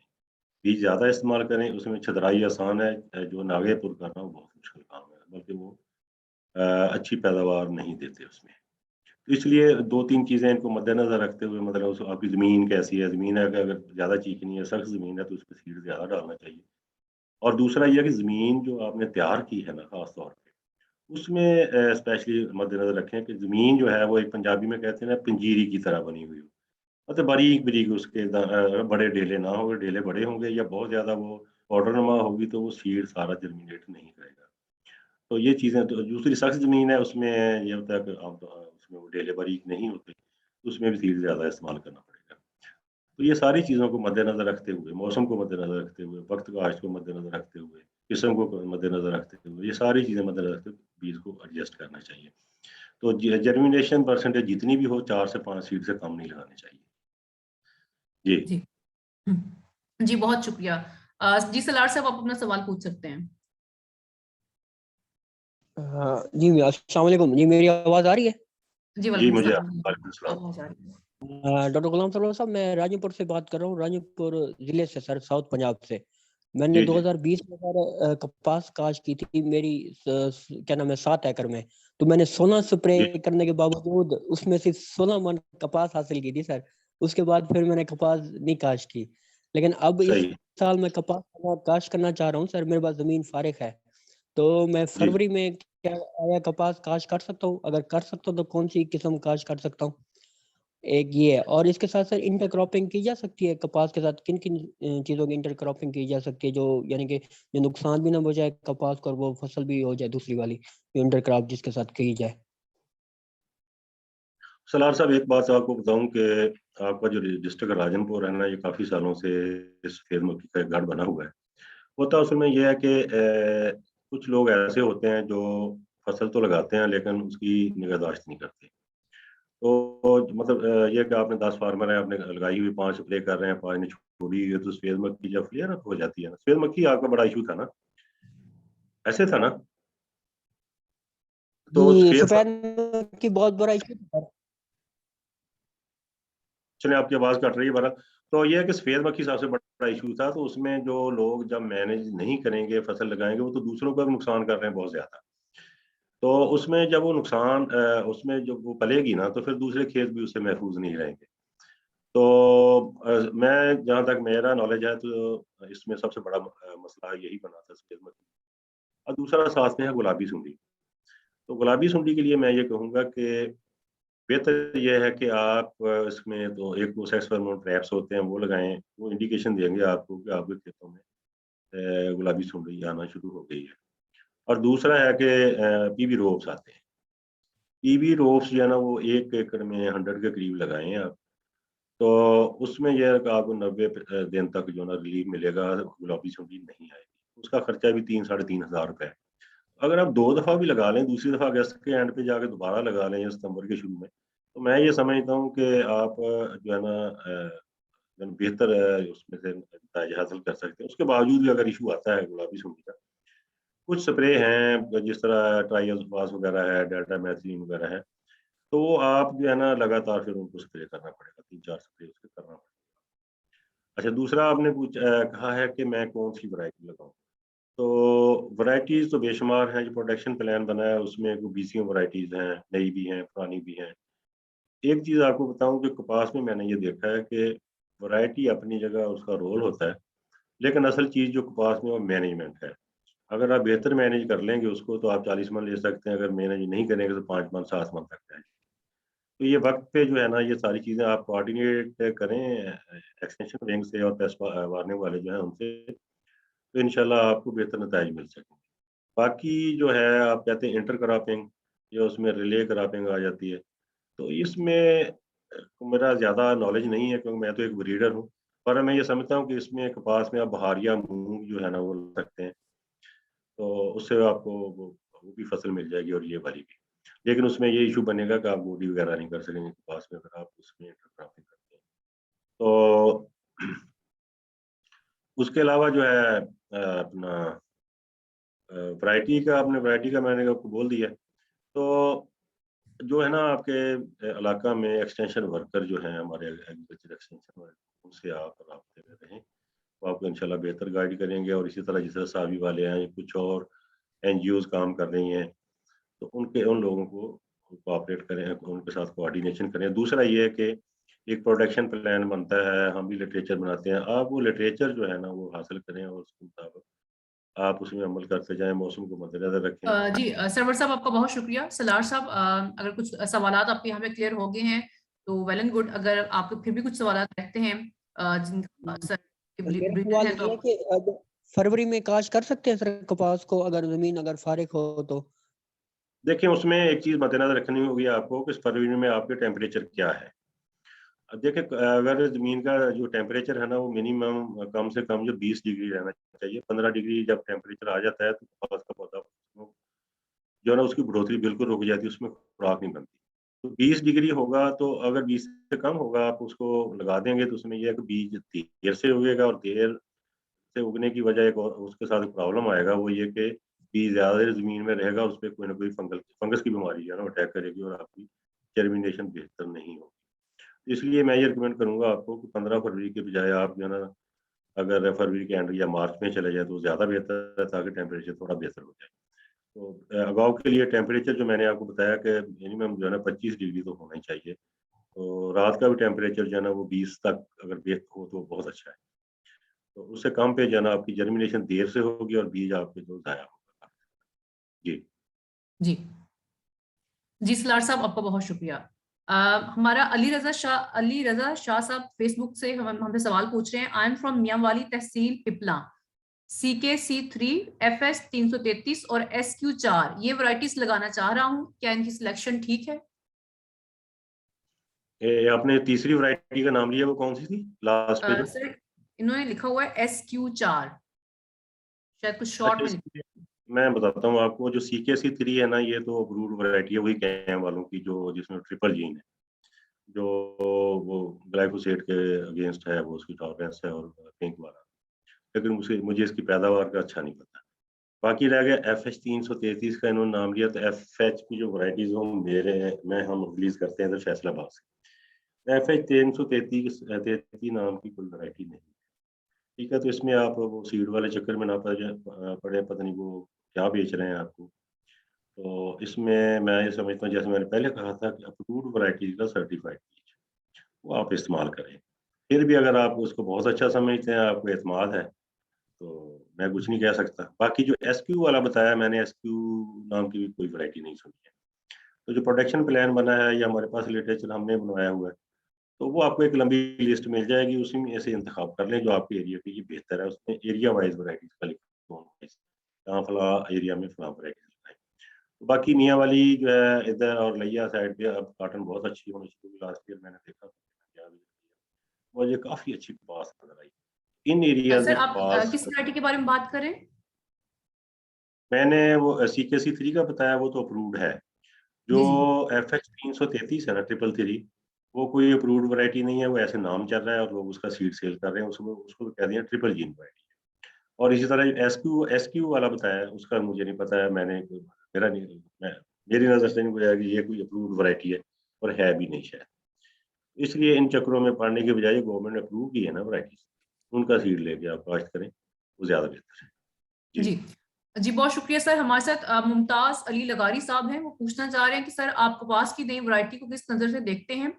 बीज ज़्यादा इस्तेमाल करें, उसमें छँटराई आसान है, जो नागेपुर करना वो बहुत मुश्किल काम है, बल्कि वो अच्छी पैदावार नहीं देते उसमें। तो इसलिए 2-3 चीज़ें इनको मद्देनज़र रखते हुए, मतलब उस आपकी ज़मीन कैसी है, ज़मीन है कि अगर ज़्यादा चिकनी है, सख्त ज़मीन है तो उसमें सीड ज़्यादा डालना चाहिए। और दूसरा ये है कि ज़मीन जो आपने तैयार की है ना ख़ास तौर पे, उसमें स्पेशली मद्देनज़र रखें कि ज़मीन जो है वो एक पंजाबी में कहते हैं ना पंजीरी की तरह बनी हुई हो। मतलब बारीक-बारीक उसके बड़े डेले ना हों, डेले बड़े होंगे या बहुत ज़्यादा वो पाउडरनुमा होगी तो वो सीड सारा जर्मिनेट नहीं करेगा। तो ये चीज़ें, तो दूसरी सख्त ज़मीन है उसमें ये होता है कि आप उसमें वो डेले बारीक नहीं होते, तो उसमें भी सीड ज़्यादा इस्तेमाल करना पड़ेगा। तो ये सारी चीज़ों को मद्देनज़र रखते हुए, मौसम को मद्देनज़र रखते हुए, वक़्त काश्त को मद्देनज़र रखते हुए, किस्म को मद्देनज़र रखते हुए, ये सारी चीज़ें मद्देनज़र रखते हुए बीज को एडजस्ट करना चाहिए। तो जर्मिनेशन परसेंटेज जितनी भी हो, 4 से 5 सीड से कम नहीं लगानी चाहिए। जी। जी। जी, बहुत शुक्रिया। जी सलार साहब, आप अपना सवाल पूछ सकते हैं। जी, अस्सलाम वालेकुम। जी, मेरी आवाज़ आ रही है? जी, जी, वालेकुम मुझे सलाम। वालेकुम सलाम। आवाज़ आ रही है। डॉक्टर गुलाम सरवर साहब, मैं रानीपुर से बात कर रहा हूँ, रानीपुर ज़िले से सर, साउथ पंजाब से। मैंने जी, जी। 2020 में सर कपास काश्त की थी मेरी क्या नाम है 7 एकड़ में। तो मैंने 16 स्प्रे जी, करने के बावजूद उसमें सिर्फ 16 मन कपास हासिल की थी सर। उसके बाद फिर मैंने कपास नहीं काश्त की। लेकिन अब इस सही। साल मैं कपास काश्त करना चाह रहा हूँ सर, मेरे पास ज़मीन फ़ारिग है। तो मैं जी। फरवरी में क्या आया कपास काश्त कर सकता हूँ? अगर कर सकता हूँ तो कौन-सी किस्म काश्त कर सकता हूँ? एक ये है, और इसके साथ सर इंटरक्रॉपिंग की जा सकती है कपास के साथ? किन-किन चीज़ों की इंटरक्रॉपिंग की जा सकती है, जो यानी कि जो नुकसान भी ना हो जाए कपास को और वो फसल भी हो जाए दूसरी वाली, इंटरक्रॉप जिसके साथ की जाए? सलार साहब, एक बात आपको बताऊँ कि आपका जो डिस्ट्रिक्ट राजनपुर है ना, ये काफ़ी सालों से इस सफ़ेद मक्खी का एक गढ़ बना हुआ है। होता असल में ये है कि कुछ लोग ऐसे होते हैं जो फसल तो लगाते हैं लेकिन उसकी निगहदाश्त नहीं करते। तो मतलब ये है कि आपने 10 फार्मर हैं, आपने लगाई हुई 5 स्प्रे कर रहे हैं, 5 ने छोड़ी हुई है, तो सफ़ेद मक्खी जब फ्लेयर अप हो जाती है ना, सफ़ेद मक्खी आपका बड़ा इश्यू था ना? ऐसे था ना? तो जी, सफ़ेद सफेद की बहुत बड़ा इश्यू था सर। चलिए, आपकी आवाज़ कट रही है बहरहाल। तो ये है कि सफ़ेद मक्खी सबसे बड़ा इश्यू था, तो उसमें जो लोग जब मैनेज नहीं करेंगे, फसल लगाएँगे, वो तो दूसरों का भी नुकसान कर रहे हैं बहुत ज़्यादा। तो उसमें जब वो नुकसान उसमें जब वो पलेगी ना, तो फिर दूसरे खेत भी उससे महफूज़ नहीं रहेंगे। तो मैं जहाँ तक मेरा नॉलेज है, तो इसमें सबसे बड़ा मसला यही बना था सफ़ेद मक्खी। और दूसरा साथ में है गुलाबी सुंडी। तो गुलाबी सुंडी के लिए मैं ये कहूँगा कि बेहतर ये है कि आप इसमें तो एक तो सेक्स फेरोमोन ट्रैप्स होते हैं, वो लगाएँ, वो इंडिकेशन देंगे आपको कि आपके खेतों में गुलाबी सुंडी आना शुरू हो गई है। और दूसरा है कि पीवी रोव्स आते हैं। पीवी रोव्स जो है ना, वो 1 एकड़ में 100 के करीब लगाएँ आप। तो उसमें ये है कि आपको 90 दिन तक जो है ना रिलीफ मिलेगा, गुलाबी सुंडी नहीं आएगी। उसका खर्चा भी 3 साढ़े 3 हज़ार रुपए है। अगर आप 2 दफ़ा भी लगा लें, दूसरी दफ़ा अगस्त के एंड पे जाके दोबारा लगा लें या सितंबर के शुरू में, तो मैं ये समझता हूँ कि आप जो है ना बेहतर उसमें से नतीजा हासिल कर सकते हैं। उसके बावजूद भी अगर इश्यू आता है गुलाबी सुंडी का, कुछ स्प्रे हैं जिस तरह ट्राइअज़ोफास वगैरह है, डेल्टामेथिलीन वगैरह है, तो वो आप जो है ना लगातार फिर उनको स्प्रे करना पड़ेगा, 3-4 स्प्रे उसके करना पड़ेगा। अच्छा, दूसरा आपने कहा है कि मैं कौन-सी वैरायटी लगाऊँ? तो वैराइटीज़ तो बेशुमार हैं, जो प्रोडक्शन प्लान बना है उसमें वो बीसियों वैराइटीज़ हैं, नई भी हैं, पुरानी भी हैं। एक चीज़ आपको बताऊँ कि कपास में मैंने ये देखा है कि वैराइटी अपनी जगह उसका रोल होता है, लेकिन असल चीज़ जो कपास में वो मैनेजमेंट है। अगर आप बेहतर मैनेज कर लेंगे उसको तो आप 40 मन ले सकते हैं, अगर मैनेज नहीं करेंगे तो 5 मन 7 मन तक जाएंगे। तो ये वक्त पे जो है ना ये सारी चीज़ें आप कोऑर्डिनेट करें एक्सटेंशन विंग से और पेस्ट वार्निंग वाले जो है उनसे, तो इंशाल्लाह आपको बेहतर नताइज मिल सकेंगे। बाकी जो है आप कहते हैं इंटर क्रॉपिंग या उसमें रिले क्रॉपिंग आ जाती है, तो इसमें मेरा ज़्यादा नॉलेज नहीं है क्योंकि मैं तो एक ब्रीडर हूँ। पर मैं ये समझता हूँ कि इसमें कपास में आप बहारिया मूंग जो है ना वो लगा सकते हैं, तो उससे आपको वो भी फसल मिल जाएगी और ये वाली भी। लेकिन उसमें ये इश्यू बनेगा कि आप गोडी वगैरह नहीं कर सकेंगे कपास में अगर आप उसमें इंटर क्रॉपिंग करते हैं। तो उसके अलावा जो है अपना वैरायटी का आपने वैरायटी का मैंने आपको बोल दिया। तो जो है ना आपके इलाका में एक्सटेंशन वर्कर जो हैं हमारे एग्रीकल्चर एक्सटेंशन वर्कर, उनसे आप राब्ते में रहें, वो आपको इंशाल्लाह बेहतर गाइड करेंगे। और इसी तरह जिस तरह सावी वाले हैं, कुछ और एनजीओज़ काम कर रही हैं, तो उन लोगों को कोऑपरेट करें, उनके साथ कोऑर्डिनेशन करें। दूसरा ये है कि एक प्रोडक्शन प्लान बनता है, हम भी लिटरेचर बनाते हैं। आप वो लिटरेचर जो है ना वो हासिल करें और उसके मुताबिक आप उसमें अमल करते जाएँ, मौसम को मद्देनज़र रखें। जी सरवर साहब आपका बहुत शुक्रिया। सलार साहब अगर कुछ सवालात आपके यहाँ पे क्लियर हो गए हैं तो वेल एंड गुड। अगर आपके फिर भी कुछ सवालात रहते हैं जिनका सर मेरा ब्रीडर सवाल है ये तो है कि अब फरवरी में काश कर सकते हैं सर कपास को, अगर जमीन अगर फारिग हो तो? देखिए, उसमें एक चीज़ मद्देनज़र रखनी होगी आपको कि इस फरवरी में आपके टेम्परेचर क्या है। अब देखिए अगर ज़मीन का जो टेम्परेचर है ना वो मिनिमम कम से कम जो 20 डिग्री रहना चाहिए। 15 डिग्री जब टेम्परेचर आ जाता है तो कपास का पौधा जो है ना उसकी बढ़ोतरी बिल्कुल रुक जाती है, उसमें खुराक नहीं बनती। तो 20 डिग्री होगा तो अगर 20 से कम होगा आप उसको लगा देंगे तो उसमें ये है कि बीज देर से उगेगा और देर से उगने की वजह एक और उसके साथ एक प्रॉब्लम आएगा, वो ये कि बीज ज़्यादा देर ज़मीन में रहेगा, उसपे कोई ना कोई फंगस की बीमारी जो है ना वो अटैक करेगी और आपकी जर्मिनेशन बेहतर नहीं होगी। इसलिए मैं ये रिकमेंड करूँगा आपको कि 15 फरवरी के बजाय आप जो है ना अगर फरवरी के एंड या मार्च में चले जाएँ तो ज़्यादा बेहतर है ताकि टेम्परेचर थोड़ा बेहतर हो जाए। तो उगाव के लिए टेम्परेचर जो मैंने आपको बताया कि मिनिमम जो है ना 25 डिग्री तो होना ही चाहिए। तो रात का भी टेम्परेचर जो है ना वो 20 तक अगर हो तो बहुत अच्छा है। तो उससे कम पे जो है ना आपकी जर्मिनेशन देर से होगी और बीज आपके जो ज़ाया होगा। जी। जी जी सलार साहब आपका बहुत शुक्रिया। हमारा अली रजा शाह साहब फेसबुक से हमसे सवाल पूछ रहे हैं। I am from Mianwali tehsil Pipla, CK-C3 FS 333 और SQ4 ये वैरायटीज लगाना चाह रहा हूँ, क्या इनकी सिलेक्शन ठीक है? आपने तीसरी वैरायटी का नाम लिया वो कौन सी थी लास्ट पे जो? सर इन्होंने लिखा हुआ है SQ4, शायद कुछ शॉर्ट अच्छा में लिखा मैं बताता हूँ आपको, जो CK-C3 है ना ये तो अप्रूव्ड वैरायटी है, वही कैम वालों की जो जिसमें ट्रिपल जीन है, जो वो ग्लाइफोसेट के अगेंस्ट है, वो उसकी टॉलरेंस है और पिंक वाला। लेकिन मुझे इसकी पैदावार का अच्छा नहीं पता। बाकी रह गया FH 333 का इन्होंने नाम लिया, तो FH की जो वैराइटीज़ हम रिलीज़ करते हैं इधर फैसलाबाद से। FH 333 नाम की कोई वैराइटी नहीं है। ठीक है, तो इसमें आप वो सीड वाले चक्कर में ना पड़े, पता नहीं वो क्या बेच रहे हैं आपको। तो इसमें मैं ये समझता हूँ जैसे मैंने पहले कहा था कि अप्रूव्ड वैराइटीज़ का सर्टिफाइड बीज वो आप इस्तेमाल करें। फिर भी अगर आप उसको बहुत अच्छा समझते हैं, आपको एतमाद है, तो मैं कुछ नहीं कह सकता। बाकी जो एसक्यू वाला बताया मैंने, एसक्यू नाम की भी कोई वैरायटी नहीं सुनी है। तो जो प्रोडक्शन प्लान बना है या हमारे पास लिटरेचर हमने बनवाया हुआ है, तो वो आपको एक लंबी लिस्ट मिल जाएगी, उसी में से इंतखाब कर लें जो आपके एरिया के लिए बेहतर है। उसमें एरिया वाइज़ वैराइटीज़ का लिखा जहाँ फलाँ एरिया में फलाँ वैराइटीज़ लगाएँ। तो बाकी मियाँ वाली जो है इधर और लिया साइड पे अब कॉटन बहुत अच्छी होनी शुरू हुई। लास्ट ईयर मैंने देखा था, क्या विज़िट किया, मुझे काफ़ी अच्छी कपास नज़र आई। इन है। एरियाज़ सर में आप कपास किस वैरायटी के बारे में बात करें? मैंने वो CK-C3 का बताया, वो तो अप्रूव्ड है। जो जी जी FH 333 है ना 333, वो कोई अप्रूव्ड वैरायटी नहीं है, वो ऐसे नाम चल रहा है और लोग उसका सीड सेल कर रहे हैं, उसको उसको तो कह दिया ट्रिपल जीन वैरायटी है। और इसी तरह एसक्यू वाला बताया, उसका मुझे नहीं पता है, मेरी नज़र से नहीं गुजरा कि ये कोई अप्रूव्ड वैरायटी है और है भी नहीं शायद। इसलिए इन चक्करों में पड़ने की बजाय गवर्नमेंट ने अप्रूव की है ना वैराइटीज़, उनका सीड लेके आप काश्त करें, वो ज़्यादा बेहतर है। जी। जी जी बहुत शुक्रिया सर। हमारे साथ मुमताज अली लगारी साहब हैं, वो पूछना चाह रहे हैं कि सर आप कपास की नई वैरायटी को किस नज़र से देखते हैं?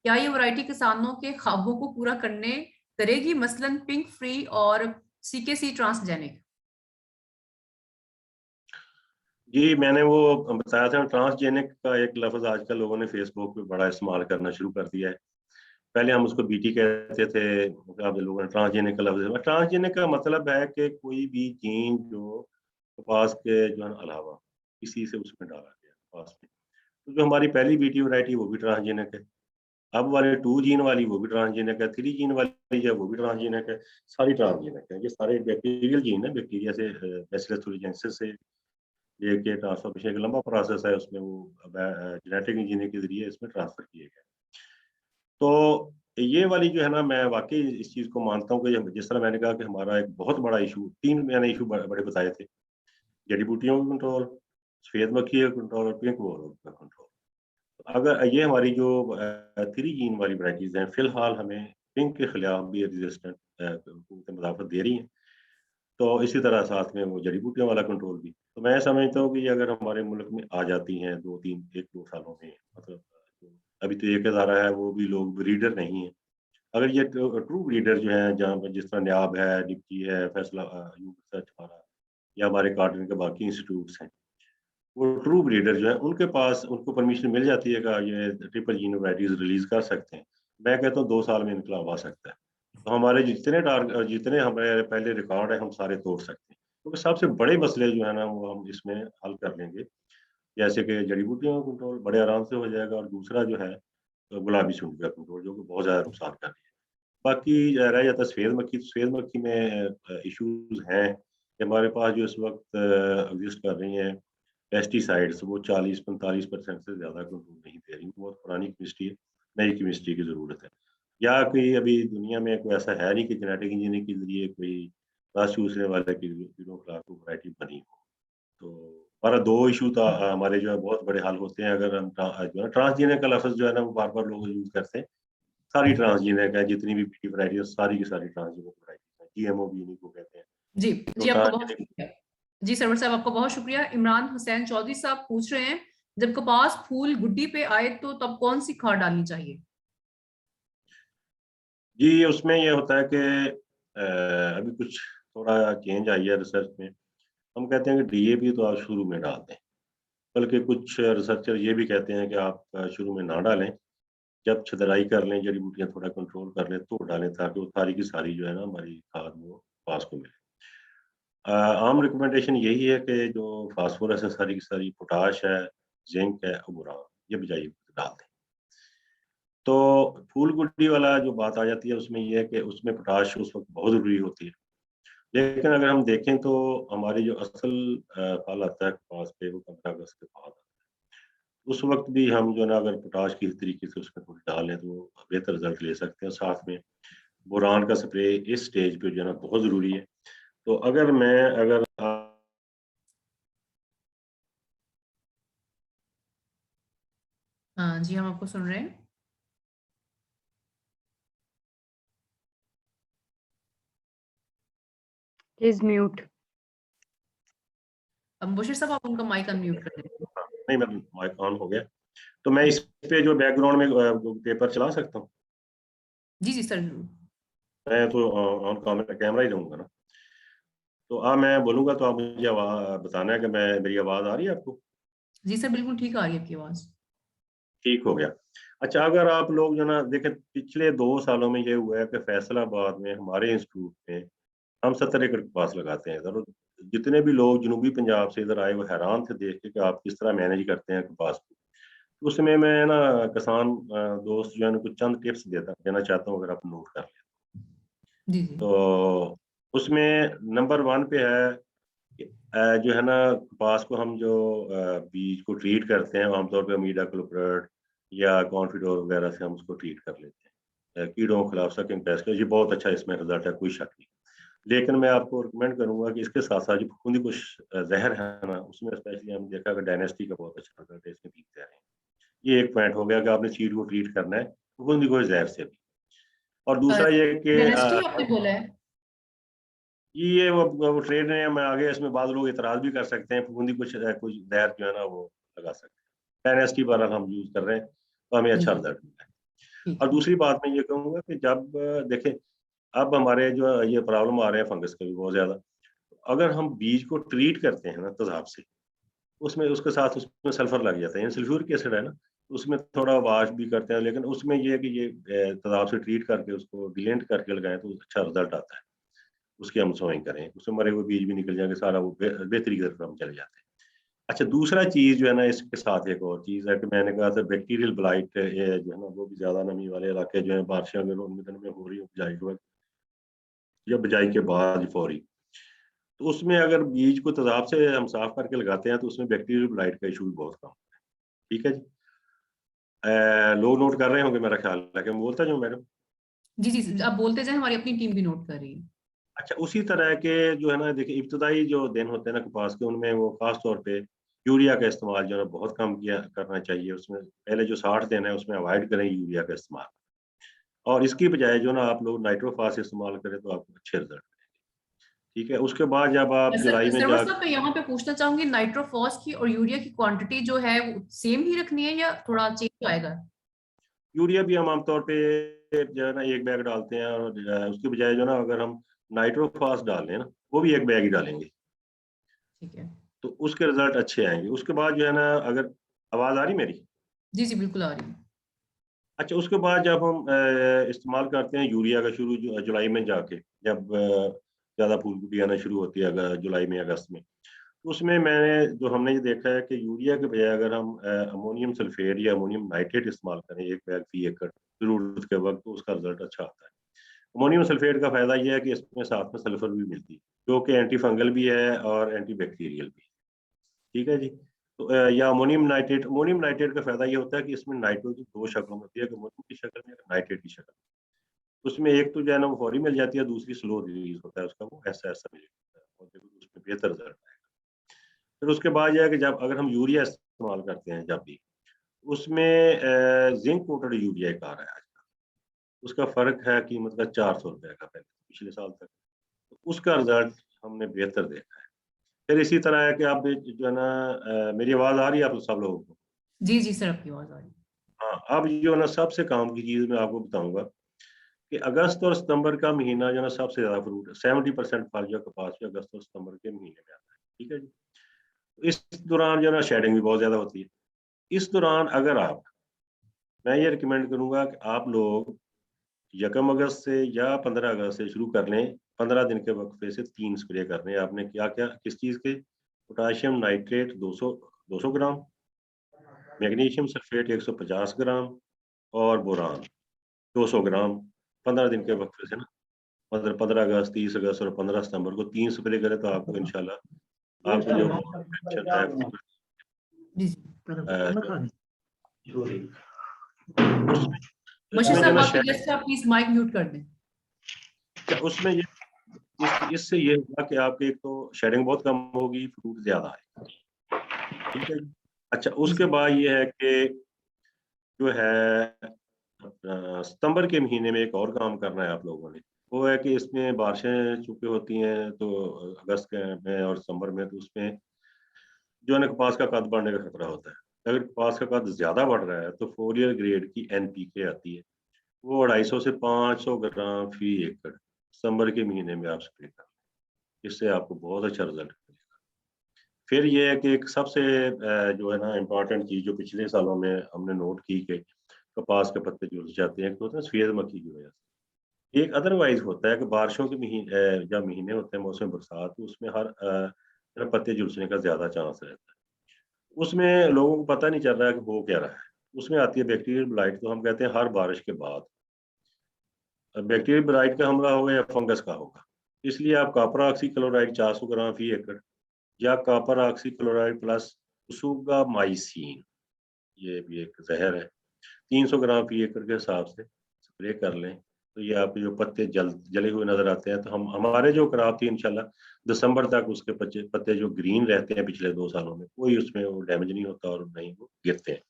क्या ये वैरायटी किसानों के ख्वाबों को पूरा करने करेगी, मसलन पिंक फ्री और CK-C ट्रांसजेनिक? जी, मैंने वो बताया था ट्रांसजेनिक का एक लफ्ज़ आजकल लोगों ने फेसबुक पे बड़ा इस्तेमाल करना शुरू कर दिया है। पहले हम उसको बीटी कहते थे, अब लोगों ने ट्रांसजेनिक का लफ्ज़। ट्रांसजेनिक का मतलब है कि कोई भी जीन जो कपास के जो है ना अलावा किसी से उसमें डाला गया कपास में। तो जो हमारी पहली बीटी वैरायटी वो भी ट्रांसजेनिक है। अब वाले 2 जीन वाली वो भी ट्रांसजेनिक है, 3 जीन वाली जो है वो भी ट्रांसजेनिक है, सारी ट्रांसजेनिक है। ये सारे बैक्टीरियल जीन है, बैक्टीरिया से बैसिलस thuringiensis से लेके ट्रांसफॉर्मेशन एक लंबा प्रोसेस है, उसमें वो जेनेटिक इंजीनियरिंग के ज़रिए इसमें ट्रांसफ़र किए गए। तो ये वाली जो है ना, मैं वाक़ई इस चीज़ को मानता हूँ कि जिस तरह मैंने कहा कि हमारा एक बहुत बड़ा इश्यू 3 मैंने इश्यू बड़े बताए थे, जड़ी-बूटियों का कंट्रोल, सफेद मक्खी का कंट्रोल और पिंक बोलवर्म का कंट्रोल। अगर ये हमारी जो 3 जीन वाली वैराइटीज़ हैं, फ़िलहाल हमें पिंक के खिलाफ भी रेज़िस्टेंट मुदाफ़त दे रही हैं। तो इसी तरह साथ में वो जड़ी-बूटियों वाला कंट्रोल भी। तो मैं समझता हूँ कि ये अगर हमारे मुल्क में आ जाती हैं 2-3 1-2 सालों में, मतलब अभी तो एक इदारा है, वो भी लोग ब्रीडर नहीं हैं। अगर ये ट्रू ब्रीडर जो हैं, जहाँ पर जिस तरह नायाब है, निफ्टी है, फैसला यूँ रिसर्च हमारा या हमारे कार्टन के बाकी इंस्टीट्यूट्स हैं, वो ट्रू ब्रीडर जो है उनके पास उनको परमिशन मिल जाती है कि ये ट्रिपल जीन वैराइटीज़ रिलीज़ कर सकते हैं। मैं कहता हूँ 2 साल में इनकलाब आ सकता है। तो हमारे जितने हमारे पहले रिकॉर्ड हैं, हम सारे तोड़ सकते हैं। क्योंकि सबसे बड़े मसले जो है ना, वो हम इसमें हल कर लेंगे। जैसे कि जड़ी-बूटियों का कंट्रोल बड़े आराम से हो जाएगा, और दूसरा जो है गुलाबी सुंडी का कंट्रोल, जो कि बहुत ज़्यादा नुकसान कर रही है। बाकी रह जाता है सफ़ेद मक्खी। सफ़ेद मक्खी में इश्यूज़ हैं कि हमारे पास जो इस वक़्त एग्ज़िस्ट कर रही हैं पेस्टिसाइड्स, वो 40-45% से ज़्यादा कंट्रोल नहीं दे रही। बहुत पुरानी केमिस्ट्री है, नई केमिस्ट्री की ज़रूरत है। या कोई अभी दुनिया में कोई ऐसा है नहीं कि जेनेटिक इंजीनियरिंग के ज़रिए कोई रस चूसने वाले कीड़ों खिलाफ कोई वैरायटी बनी हो। तो हमारा 2 इश्यू तो हमारे जो है बहुत बड़े हल होते हैं अगर हम जो है ट्रांसजेनिक का लफ्ज़ जो है ना, वो बार-बार लोग यूज़ करते हैं। सारी ट्रांसजेनिक है, जितनी भी बीटी वैराइटी है, सारी की सारी ट्रांसजेनिक वैराइटीज़ हैं। जीएमओ भी इन्हीं को कहते हैं। जी, तो जी, आपका बहुत ट्रांसजेनिक शुक्रिया। जी, सरवर साहब आपका बहुत शुक्रिया। इमरान हुसैन चौधरी साहब पूछ रहे हैं, जब कपास फूल गुड्डी पे आए तो तब कौन-सी खाद डालनी चाहिए? जी, उसमें ये होता है कि अभी कुछ थोड़ा चेंज आई है रिसर्च में। हम कहते हैं कि डीएपी तो आप शुरू में डाल दें, बल्कि कुछ रिसर्चर ये भी कहते हैं कि आप शुरू में ना डालें, जब छँटाई कर लें, जड़ी-बूटियाँ थोड़ा कंट्रोल कर लें तो डालें, ताकि वो सारी की सारी जो है ना हमारी खाद वो कपास को मिले। आम रिकमेंडेशन यही है कि जो फास्फोरस है, सारी की सारी पोटाश है, ज़िंक है और बोरान, ये बिजाई डाल दें। तो फूल गुड्डी वाला जो बात आ जाती है, उसमें ये है कि उसमें पोटाश उस वक़्त बहुत ज़रूरी होती है। लेकिन अगर हम देखें तो हमारी जो असल फल आता है कपास पे, वो 15 अगस्त के बाद आता है। उस वक़्त भी हम जो है ना, अगर पोटाश की इस तरीके से उसमें थोड़ी डाल लें, तो वो बेहतर रिज़ल्ट ले सकते हैं। साथ में बोरान का स्प्रे इस स्टेज पे जो है ना बहुत ज़रूरी है। तो अगर हाँ जी, हम आपको सुन रहे हैं। Is mute. मुबशिर साहब आप उनका माइक अनम्यूट कर दें। नहीं, मेरा माइक ऑन हो गया। तो मैं इस पे जो बैकग्राउंड में पेपर चला सकता हूँ? जी, जी सर, ज़रूर। मैं तो ऑन कैमरा ही रहूँगा ना। तो मैं बोलूँगा तो आप मुझे बताना है कि मेरी आवाज़ आ रही है आपको? जी सर, बिल्कुल ठीक आ रही है आपकी आवाज़। ठीक हो गया। अच्छा, अगर आप लोग जो है ना देखें, पिछले 2 सालों में ये हुआ है कि फैसलाबाद में हमारे इंस्टीट्यूट में हम 70 एकड़ कपास लगाते हैं इधर, और जितने भी लोग जनूबी पंजाब से इधर आए, वो हैरान थे देख के कि आप किस तरह मैनेज करते हैं कपास को। तो उसमें मैं ना किसान दोस्त जो है उनको चंद टिप्स देना चाहता हूँ, अगर आप नोट कर लें। जी, जी। तो उसमें नंबर 1 पे है कि जो है ना कपास को हम जो बीज को ट्रीट करते हैं, आमतौर पे इमिडाक्लोप्रिड या कॉन्फिडोर वगैरह से हम उसको ट्रीट कर लेते हैं। कीड़ों के खिलाफ सकिंग पेस्ट, ये बहुत अच्छा इसमें रिज़ल्ट है, कोई शक नहीं। लेकिन मैं आपको रिकमेंड करूँगा कि इसके साथ-साथ जो फफूंदी कुछ ज़हर है ना, उसमें स्पेशली हमने देखा कि डायनेस्टी का बहुत अच्छा रिज़ल्ट है, इसमें बीज ज़हर है। ये एक पॉइंट हो गया कि आपने सीड को ट्रीट करना है फफूंदी कोश ज़हर से भी। और दूसरा ये कि डायनेस्टी आपने बोला है? ये वो ट्रेड है, मैं आगे इसमें बाद लोग इतराज़ भी कर सकते हैं, फफूंदी कुछ कुछ ज़हर जो है ना वो लगा सकते हैं। डायनेस्टी बहरहाल हम यूज़ कर रहे हैं, तो हमें जी, अच्छा जी, रिज़ल्ट मिला है। ठीक और है। दूसरी बात मैं ये कहूँगा कि जब देखें, अब हमारे जो ये प्रॉब्लम आ रहे हैं फंगस के भी बहुत ज़्यादा। अगर हम बीज को ट्रीट करते हैं ना तेज़ाब से, उसमें उसके साथ उसमें सल्फर लग जाता है, सल्फ्यूरिक एसिड है ना, उसमें थोड़ा वाश भी करते हैं, लेकिन उसमें ये है कि ये तेजाब से ट्रीट करके उसको डिलेंट करके लगाएं तो अच्छा रिजल्ट आता है। उसकी हम सोइंग करें, उसमें मरे हुए बीज भी निकल जाएंगे, सारा वो बेहतरी की तरफ हम चले जाते हैं। अच्छा, दूसरा चीज़ जो है ना, इसके साथ एक और चीज़ है कि मैंने कहा था बैक्टीरियल ब्लाइट जो है ना, वो भी ज़्यादा नमी वाले इलाके जो है, बारिशें अगर उनके दिन में हो रही हो बिजाई के वक्त या बिजाई के बाद फौरी, तो उसमें अगर बीज को तेजाब से हम साफ करके लगाते हैं तो उसमें बैक्टीरियल ब्लाइट का इशू भी बहुत कम है। ठीक है जी। लोग नोट कर रहे होंगे मेरा ख्याल है कि मैं बोलता जाऊँ मैडम? जी जी, आप बोलते जाए, हमारी अपनी टीम भी नोट कर रही है। अच्छा, उसी तरह के जो है ना, देखिए इब्तदाई जो दिन होते हैं ना कपास के, उनमें वो खास तौर पे यूरिया का इस्तेमाल जो है ना बहुत कम किया करना चाहिए। उसमें पहले जो 60 दिन है उसमें अवॉइड करें यूरिया का इस्तेमाल, और इसकी बजाय जो ना आप लोग नाइट्रोफास इस्तेमाल करें तो आपको अच्छे रिजल्ट। ठीक है, उसके बाद जब आप जुलाई में सरवर जा, साहब, मैं यहाँ पे पूछना चाहूंगी, नाइट्रोफॉस की और यूरिया की क्वांटिटी जो है वो सेम ही रखनी है या थोड़ा चेंज आएगा? यूरिया भी हम आमतौर पे जो है ना 1 बैग डालते हैं, और उसकी बजाय जो ना अगर हम नाइट्रोफास डाल लें ना, वो भी 1 बैग ही डालेंगे, ठीक है। तो उसके रिजल्ट अच्छे आएंगे। उसके बाद जो है ना, अगर आवाज आ रही मेरी? जी जी, बिल्कुल आ रही है। अच्छा, उसके बाद जब हम इस्तेमाल करते हैं यूरिया का, शुरू जुलाई में जाके, जब ज़्यादा फूल बूटी आना शुरू होती है अगर जुलाई में अगस्त में, तो उसमें मैंने जो हमने ये देखा है कि यूरिया के बजाय अगर हम अमोनियम सल्फेट या अमोनियम नाइट्रेट इस्तेमाल करें 1 बैग फी एकड़ ज़रूरत के वक्त, तो उसका रिजल्ट अच्छा आता है। अमोनियम सल्फेट का फ़ायदा ये है कि इसमें साथ में सल्फर भी मिलती है, जो कि एंटी फंगल भी है और एंटी बैक्टीरियल भी है। ठीक है जी। तो या अमोनियम नाइट्रेट का फ़ायदा ये होता है कि इसमें नाइट्रोजन 2 शक्लों में होती है, एक अमोनियम की शक्ल में, एक नाइट्रेट की शक्ल में। उसमें एक तो जो है ना वो फौरी मिल जाती है, दूसरी स्लो रिलीज़ होता है उसका, वो ऐसा-ऐसा मिल जाता है, और देखो उसमें बेहतर रिज़ल्ट आएगा। फिर उसके बाद ये है कि जब अगर हम यूरिया इस्तेमाल करते हैं जब भी, उसमें ज़िंक कोटेड यूरिया एक आ रहा है आजकल, उसका फ़र्क है कीमत का ₹400 का, पहले पिछले साल तक। तो उसका रिज़ल्ट हमने बेहतर देखा है। फिर इसी तरह है कि आप जो है ना, मेरी आवाज़ आ रही है आप सब लोगों को? जी जी सर, आपकी आवाज आ रही है। हाँ, अब जो है ना सबसे काम की चीज़ मैं आपको बताऊँगा कि अगस्त और सितंबर का महीना जो है ना सबसे ज़्यादा फ्रूट 70% फल जो कपास में अगस्त और सितंबर के महीने में आता है। ठीक है जी? तो इस दौरान जो है ना शेडिंग भी बहुत ज़्यादा होती है। इस दौरान अगर आप, मैं ये रिकमेंड करूँगा कि आप लोग 1 अगस्त से या 15 अगस्त से शुरू कर लें, 15 दिन के वक़्फ़े से 3 स्प्रे करने हैं आपने। क्या-क्या, किस चीज़ के? पोटेशियम नाइट्रेट 200 ग्राम, मैग्नीशियम सल्फेट 150 ग्राम और बोरान 200 ग्राम, 15 दिन के वक़्फ़े से ना, 15 अगस्त, 30 अगस्त और 15 सितंबर को 3 स्प्रे करें तो आपको इंशाल्लाह आपको जो टेंशन है जी जी। जो उसमें बशीर उसमें जो साहब, ना आपके गेस्ट का प्लीज माइक म्यूट कर दें। उसमें ये इससे ये होगा कि आपके एक तो शेडिंग बहुत कम होगी, फ्रूट ज़्यादा आएगा। ठीक है जी? अच्छा, जी उसके जी। बाद ये है कि जो है सितंबर के महीने में एक और काम करना है आप लोगों ने। वो है कि इसमें बारिशें चूँकि होती हैं तो अगस्त के में और सितंबर में, तो उसमें जो है ना कपास का कद बढ़ने का खतरा होता है। अगर कपास का कद ज़्यादा बढ़ रहा है तो फोलियर ग्रेड की एनपीके आती है। वो 250 से 500 ग्राम फी एकड़ सितंबर के महीने में आप स्प्रे कर लें। इससे आपको बहुत अच्छा रिज़ल्ट मिलेगा। फिर ये है कि एक सबसे जो है ना इम्पोर्टेंट चीज़ जो पिछले सालों में हमने नोट की कि कपास के पत्ते झुलस जाते हैं, एक तो होता है सफेद मक्खी की वजह से। एक अदरवाइज़ होता है कि बारिशों के जब महीने होते हैं मौसम बरसात, तो उसमें जो है पत्ते झुलसने का ज़्यादा चांस रहता है। उसमें लोगों को पता नहीं चल रहा है कि हो क्या रहा है। उसमें आती है बैक्टीरियल ब्लाइट, तो हम कहते हैं हर बारिश के बाद बैक्टीरियल ब्लाइट का हमला होगा या फंगस का होगा। इसलिए आप कॉपर ऑक्सीक्लोराइड 400 ग्राम फी एकड़ या कॉपर ऑक्सीक्लोराइड प्लस सुगामाइसिन, ये भी एक ज़हर है, 300 ग्राम फी एकड़ के हिसाब से स्प्रे कर लें, तो ये आपके जो पत्ते जले हुए नज़र आते हैं, तो हम हमारे जो क्रॉप थी इंशाल्लाह दिसंबर तक उसके पत्ते पत्ते जो ग्रीन रहते हैं पिछले 2 सालों में, कोई उसमें वो डैमेज नहीं होता और ना ही वो गिरते हैं।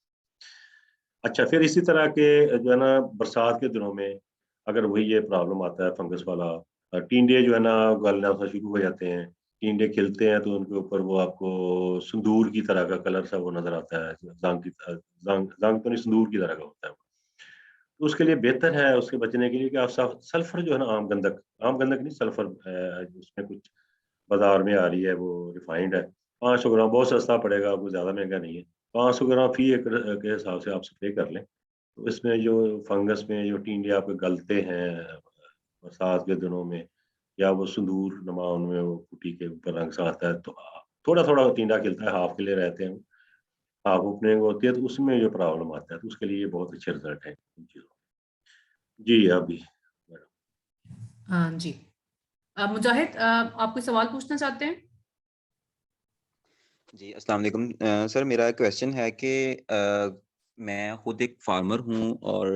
अच्छा, फिर इसी तरह के जो है ना बरसात के दिनों में अगर वही ये प्रॉब्लम आता है फंगस वाला, टिंडे जो है ना गलना सा शुरू हो जाते हैं, टिंडे खिलते हैं तो उनके ऊपर वो आपको सिंदूर की तरह का कलर सा वो नज़र आता है, ज़ंग तो नहीं, सिंदूर की तरह का होता है वो। तो उसके लिए बेहतर है उससे बचने के लिए कि आप सल्फर जो है ना, आम गंधक नहीं, सल्फर उसमें कुछ बाज़ार में आ रही है, वो रिफाइंड है। 500 ग्राम बहुत सस्ता पड़ेगा आपको, ज़्यादा महंगा नहीं है। 500 ग्राम फी एकड़ के हिसाब से आप स्प्रे कर लें। तो इसमें जो फंगस में जो टिंडे आपके गलते हैं बरसात के दिनों में, या वो सिंदूर नुमा उनमें वो पुट्टी के ऊपर रंग सा आता है, तो थोड़ा-थोड़ा टिंडा खिलता है, हाफ खिले रहते हैं, हाफ ओपनिंग होती है, तो उसमें जो प्रॉब्लम आता है, तो उसके लिए ये बहुत अच्छे रिज़ल्ट हैं इन चीज़ों के। जी, अभी मैडम। हाँ जी। मुजाहिद, आप कोई सवाल पूछना चाहते हैं? जी, अस्सलाम वालेकुम। सर मेरा क्वेश्चन है कि मैं खुद एक फार्मर हूँ और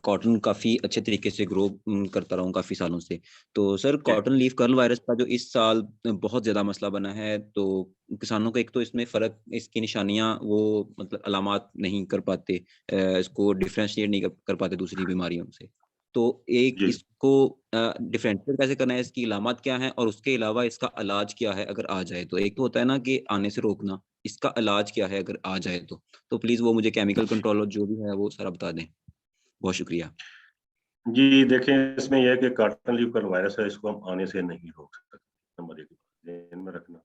कॉटन काफ़ी अच्छे तरीके से ग्रो करता रहा हूँ काफ़ी सालों से। तो सर जी, कॉटन लीफ कर्ल वायरस का जो इस साल बहुत ज़्यादा मसला बना है, तो किसानों को एक तो इसमें फ़र्क, इसकी निशानियाँ वो मतलब अलामात नहीं कर पाते, इसको डिफरेंशिएट नहीं कर पाते दूसरी बीमारियों से। तो एक जी। इसको डिफरेंशिएट कैसे करना है, इसकी अलामत क्या हैं और उसके अलावा इसका इलाज क्या है अगर आ जाए तो? एक तो होता है ना कि आने से रोकना, इसका इलाज क्या है अगर आ जाए तो? तो प्लीज़ वो मुझे केमिकल कंट्रोल और जो भी है वो सारा बता दें। बहुत शुक्रिया। जी, देखें इसमें ये है कि कॉटन लीफ कर्ल वायरस है, इसको हम आने से नहीं रोक सकते, नंबर 1 ध्यान में रखना।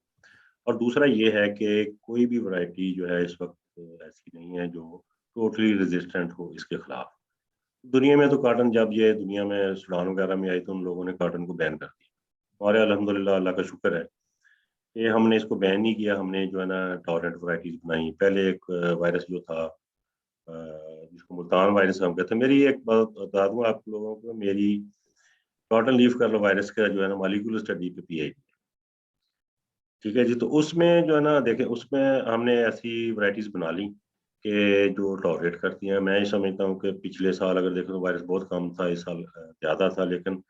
और दूसरा ये है कि कोई भी वैरायटी जो है इस वक़्त ऐसी नहीं है जो टोटली रेज़िस्टेंट हो इसके खिलाफ। दुनिया में तो कॉटन जब ये दुनिया में सूडान वगैरह में आई तो उन लोगों ने कॉटन को बैन कर दिया। और अल्हम्दुलिल्लाह अल्लाह का शुक्र है कि हमने इसको बैन नहीं किया, हमने जो है ना टॉलरेंट वैराइटीज़ बनाई। पहले एक वायरस जो था जिसको मुल्तान वायरस हम कहते हैं। मेरी एक बात बता दूँ आप लोगों को, मेरी कॉटन लीफ कर्ल वायरस का जो है ना मॉलिक्यूलर स्टडी पे पीएचडी, ठीक है जी। तो उसमें जो है ना देखें, उसमें हमने ऐसी वैराइटीज़ बना ली कि जो टॉलरेट करती हैं। मैं ये समझता हूँ कि पिछले साल अगर देखें तो वायरस बहुत कम था, इस साल ज़्यादा था, लेकिन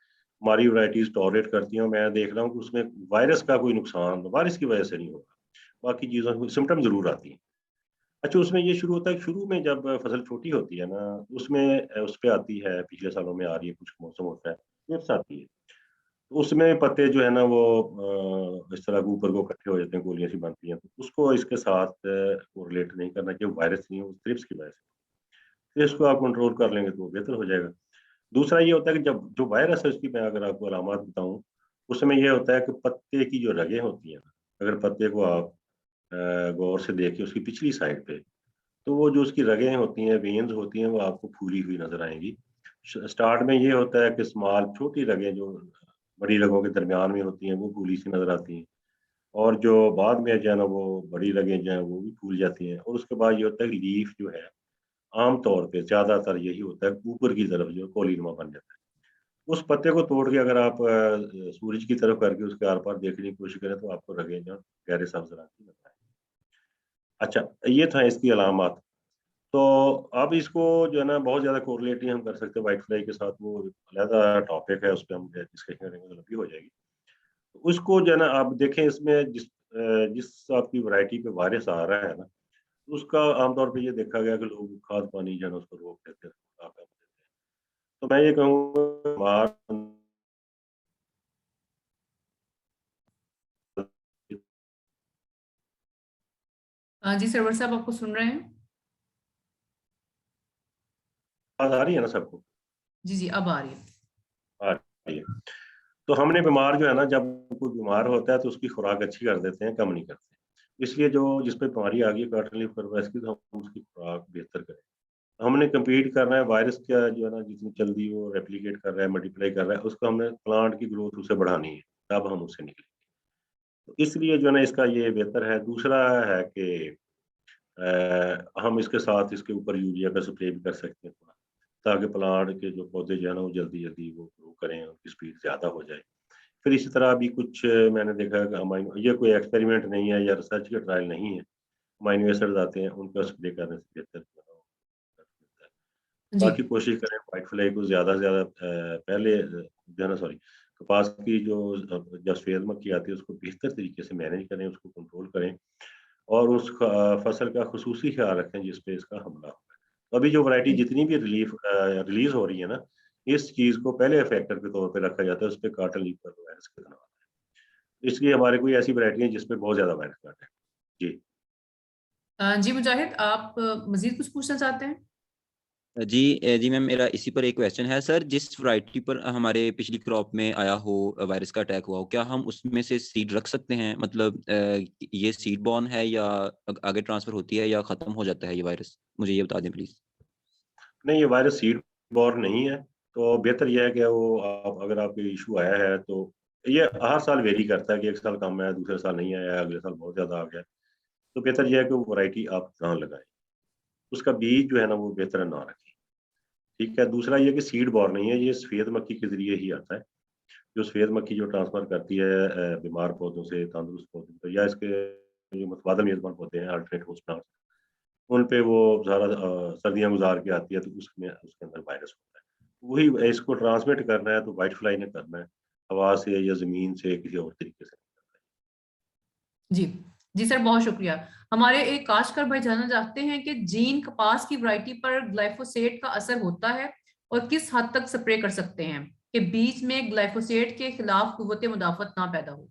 हमारी वैराइटीज़ टॉलरेट करती हैं और मैं देख रहा हूँ कि उसमें वायरस का कोई नुकसान वायरस की वजह से नहीं होगा। बाकी चीज़ों में सिम्पटम ज़रूर आती हैं। अच्छा, उसमें ये शुरू होता है, शुरू में जब फसल छोटी होती है ना, उसमें उस पे आती है, पिछले सालों में आ रही है, कुछ मौसम होता है, चिप्स आती है। तो उसमें पत्ते जो है ना वो इस तरह के ऊपर को इकट्ठे हो जाते हैं, गोलियाँ सी बनती हैं। तो उसको इसके साथ कोरिलेट नहीं करना चाहिए, वायरस नहीं है, वो थ्रिप्स की वजह से। फिर इसको आप कंट्रोल कर लेंगे तो वो बेहतर हो जाएगा। दूसरा ये होता है कि जब जो वायरस है उसकी मैं अगर आपको अलामत बताऊँ, उसमें ये होता है कि पत्ते की जो रगें होती हैं ना, अगर पत्ते को आप गौर से देखें उसकी पिछली साइड पे, तो वो जो उसकी रगें होती हैं, वेन्स होती हैं, वो आपको फूली हुई नज़र आएँगी। स्टार्ट में ये होता है कि स्मॉल छोटी रगें जो बड़ी रगों के दरमियान में होती हैं, वो फूली सी नज़र आती हैं, और जो बाद में जो है ना वो बड़ी रगें जो हैं वो भी फूल जाती हैं, और उसके बाद ये होता है कि लीफ जो है, आम तौर पे ज़्यादातर यही होता है, ऊपर की तरफ जो कॉलीनुमा बन जाता है। उस पत्ते को तोड़ के अगर आप सूरज की तरफ करके उसके आर-पार देखने की कोशिश करें तो आपको रगें जो गहरे सब्ज़ रंग की नज़र आएँगी। अच्छा, ये था इसकी अलामत। तो अब इसको जो है ना बहुत ज़्यादा कोरिलेट नहीं हम कर सकते व्हाइट फ्लाई के साथ, वो अलग टॉपिक है, उस पे हम डिस्कशन करेंगे तो लंबी हो जाएगी। उसको जो है ना आप देखें, इसमें जिस आपकी वैरायटी पे वायरस आ रहा है ना, उसका आमतौर पे ये देखा गया कि लोग खाद पानी जो है ना उसको रोक देते हैं, खा कर देते हैं। तो मैं ये कहूँगा मार जी, सरवर साहब आपको सुन रहे हैं? आवाज़ आ रही है ना सबको? जी, जी, अब आ रही है। आ रही है। तो हमने बीमार जो है ना, जब कोई बीमार होता है तो उसकी खुराक अच्छी कर देते हैं, कम नहीं करते। इसलिए जो जिस पे बीमारी आ गई है कॉटन लीफ कर्व की, तो हम उसकी खुराक बेहतर करें। हमने कम्पीट करना है, वायरस का जो है ना जितनी जल्दी वो रेप्लिकेट कर रहा है, मल्टीप्लाई कर रहा है, उसको हमने प्लांट की ग्रोथ उसे बढ़ानी है, तब हम उससे निकलेंगे। तो इसलिए जो है ना इसका ये बेहतर है। दूसरा है कि हम इसके साथ इसके ऊपर यूरिया का स्प्रे भी कर सकते हैं थोड़ा, ताकि प्लांट के जो पौधे जो है ना वो जल्दी-जल्दी वो ग्रो करें, उनकी स्पीड ज़्यादा हो जाए। फिर इसी तरह अभी कुछ मैंने देखा है कि अमाइनो, ये कोई एक्सपेरिमेंट नहीं है या रिसर्च का ट्रायल नहीं है, अमाइनो एसिड्स आते हैं, उनका स्प्रे करने से बेहतर जो है ना वो फर्क मिलता है। जी। बाकी कोशिश करें व्हाइट फ्लाई को ज़्यादा से ज़्यादा पहले जो है ना सॉरी, कपास की जो जब सफेद मक्खी आती है उसको बेहतर तरीके से मैनेज करें, उसको कंट्रोल करें, और उस फसल का खुसूसी ख़्याल रखें जिस पे इसका हमला हुआ है। तो अभी जो वैरायटी जी। जितनी भी रिलीज़ हो रही है ना, इस चीज़ को पहले फैक्टर के तौर पे रखा जाता है, उसपे कॉटन लीफ कर्व वायरस कितना आता है। इसलिए हमारे कोई ऐसी वैरायटी है जिसपे बहुत ज़्यादा वायरस आता है। जी। जी, मुजाहिद, आप मज़ीद कुछ पूछना चाहते हैं? जी मैम, मेरा इसी पर एक क्वेश्चन है सर। जिस वैरायटी पर हमारे पिछली क्रॉप में आया हो, वायरस का अटैक हुआ हो, क्या हम उसमें से सीड रख सकते हैं? मतलब ये सीड बॉर्न है या आगे ट्रांसफर होती है या खत्म हो जाता है ये वायरस? मुझे ये बता दें प्लीज। नहीं, ये वायरस सीड बॉर्न नहीं है, तो बेहतर यह है कि वो अगर आपको इशू आया है तो ये हर साल वेरी करता है कि एक साल कम आया, दूसरे साल नहीं आया, अगले साल बहुत ज़्यादा आ गया। तो बेहतर यह है कि वो वैरायटी आप ना लगाएं, उसका बीज जो है ना वो बेहतर ना रखें। ठीक है। दूसरा ये कि सीड बॉर्न नहीं है, ये सफ़ेद मक्खी के ज़रिए ही आता है। जो सफ़ेद मक्खी जो ट्रांसफ़र करती है बीमार पौधों से तंदुरुस्त पौधों पे, या इसके जो मुतबादल मेज़बान पौधे हैं, अल्टरनेट होस्ट प्लांट्स, उन पे वो सारा सर्दियाँ गुज़ार के आती है, तो उसमें उसके अंदर वायरस होता है। वही इसको ट्रांसमिट करना है तो व्हाइट फ्लाई ने करना है, हवा से या ज़मीन से किसी और तरीके से नहीं करना है। जी, जी सर, बहुत शुक्रिया। हमारे एक काश्तकार भाई जानना चाहते हैं कि जीन कपास की वैरायटी पर ग्लाइफोसेट का असर होता है और किस हद तक स्प्रे कर सकते हैं कि बीज में ग्लाइफोसेट के खिलाफ कुव्वते मुदाफत ना पैदा हो?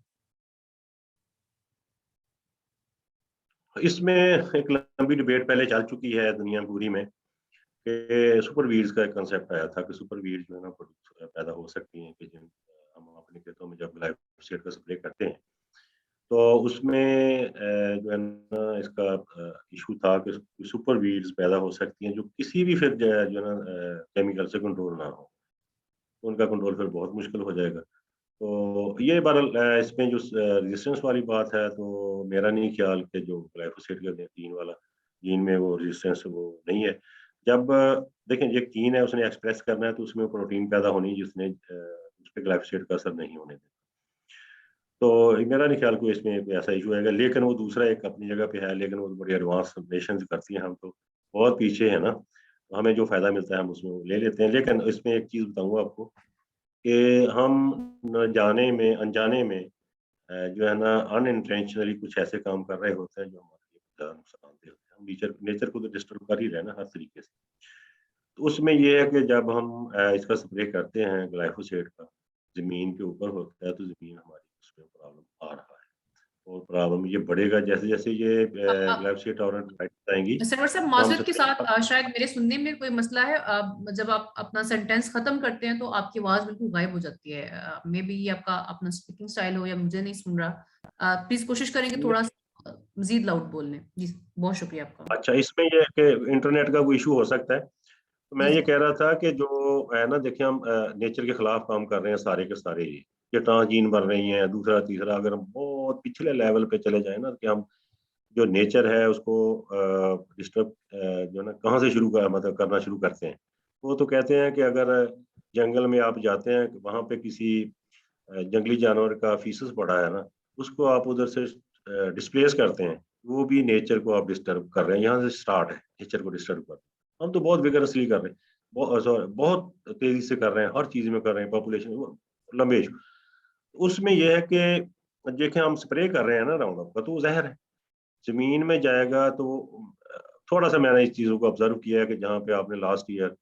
इसमें एक लंबी डिबेट पहले चल चुकी है दुनिया पूरी में कि सुपर वीड्स का एक कांसेप्ट आया था कि सुपर वीड्स जो है ना पैदा हो सकती हैं, कि जिन हम अपने खेतों में जब ग्लाइफोसेट का स्प्रे करते हैं तो उसमें जो है ना इसका इशू था कि सुपर वीड्स पैदा हो सकती हैं जो किसी भी फिर जो है ना केमिकल से कंट्रोल ना हो, तो उनका कंट्रोल फिर बहुत मुश्किल हो जाएगा। तो ये बहरहाल इसमें जो रेजिस्टेंस वाली बात है, तो मेरा नहीं ख्याल कि जो ग्लाइफोसेट का जीन वाला जीन में वो रेजिस्टेंस वो नहीं है। जब देखें ये जीन है, उसने एक्सप्रेस करना है तो उसमें प्रोटीन पैदा होनी है जिसने उस पे ग्लाइफोसेट का असर नहीं होने देना। तो मेरा नहीं ख्याल कोई इसमें कोई ऐसा इशू आएगा, लेकिन वो दूसरा एक अपनी जगह पे है, लेकिन वो बड़ी एडवांस नेशंस करती हैं, हम तो बहुत पीछे हैं ना। तो हमें जो फ़ायदा मिलता है हम उसमें वो ले लेते हैं। लेकिन इसमें एक चीज़ बताऊँगा आपको कि हम न जाने में, अनजाने में जो है ना अनइंटेंशनली कुछ ऐसे काम कर रहे होते हैं जो हमारे लिए ज़्यादा नुकसानदेह होते हैं। हम नेचर नेचर को तो डिस्टर्ब कर ही रहे हैं ना हर तरीके से। तो उसमें ये है कि जब हम इसका स्प्रे करते हैं ग्लाइफोसेट का, ज़मीन के ऊपर होता है तो ज़मीन हमारी उसमें प्रॉब्लम आ रहा है। और प्रॉब्लम ये बढ़ेगा जैसे-जैसे ये ग्लाइफोसेट टॉलरेंट वैराइटीज़ आएँगी, सरवर साहब, तो हम माज़रत के स्प्रे साथ शायद मेरे सुनने में कोई मसला है। जब आप अपना सेंटेंस खत्म करते हैं तो आपकी आवाज़ बिल्कुल गायब हो जाती है। मे बी ये आपका अपना स्पीकिंग स्टाइल हो या मुझे नहीं सुन रहा। प्लीज़ कोशिश करें कि थोड़ा मज़ीद लाउड बोल लें। जी, बहुत शुक्रिया आपका। अच्छा, इसमें ये है कि इंटरनेट का कोई इश्यू हो सकता है। तो मैं जी, ये जी। कह रहा था कि जो है ना, देखिए हम नेचर के खिलाफ काम कर रहे हैं सारे के सारे ही। ये ट्रांसजीन बन रही हैं, दूसरा तीसरा, अगर हम बहुत पिछले लेवल पे चले जाएँ ना कि हम जो नेचर है उसको डिस्टर्ब जो है ना कहाँ से शुरू कर मतलब करना शुरू करते हैं। वो तो कहते हैं कि अगर जंगल में आप जाते हैं, वहाँ पे किसी जंगली जानवर का फीसस पड़ा है ना, उसको आप उधर से डिस्प्लेस करते हैं, वो भी नेचर को आप डिस्टर्ब कर रहे हैं, यहाँ से स्टार्ट है नेचर को डिस्टर्ब करना। हम तो बहुत विगरसली कर रहे हैं, बहुत तेज़ी से कर रहे हैं, हर चीज़ में कर रहे हैं, पॉपुलेशन वो लंबे उसमें ये है कि देखें हम स्प्रे कर रहे हैं ना राउंड अप का, तो वो ज़हर है। ज़मीन में जाएगा तो थोड़ा-सा मैंने इस चीज़ों को ऑब्ज़र्व किया है कि जहाँ पे आपने लास्ट ईयर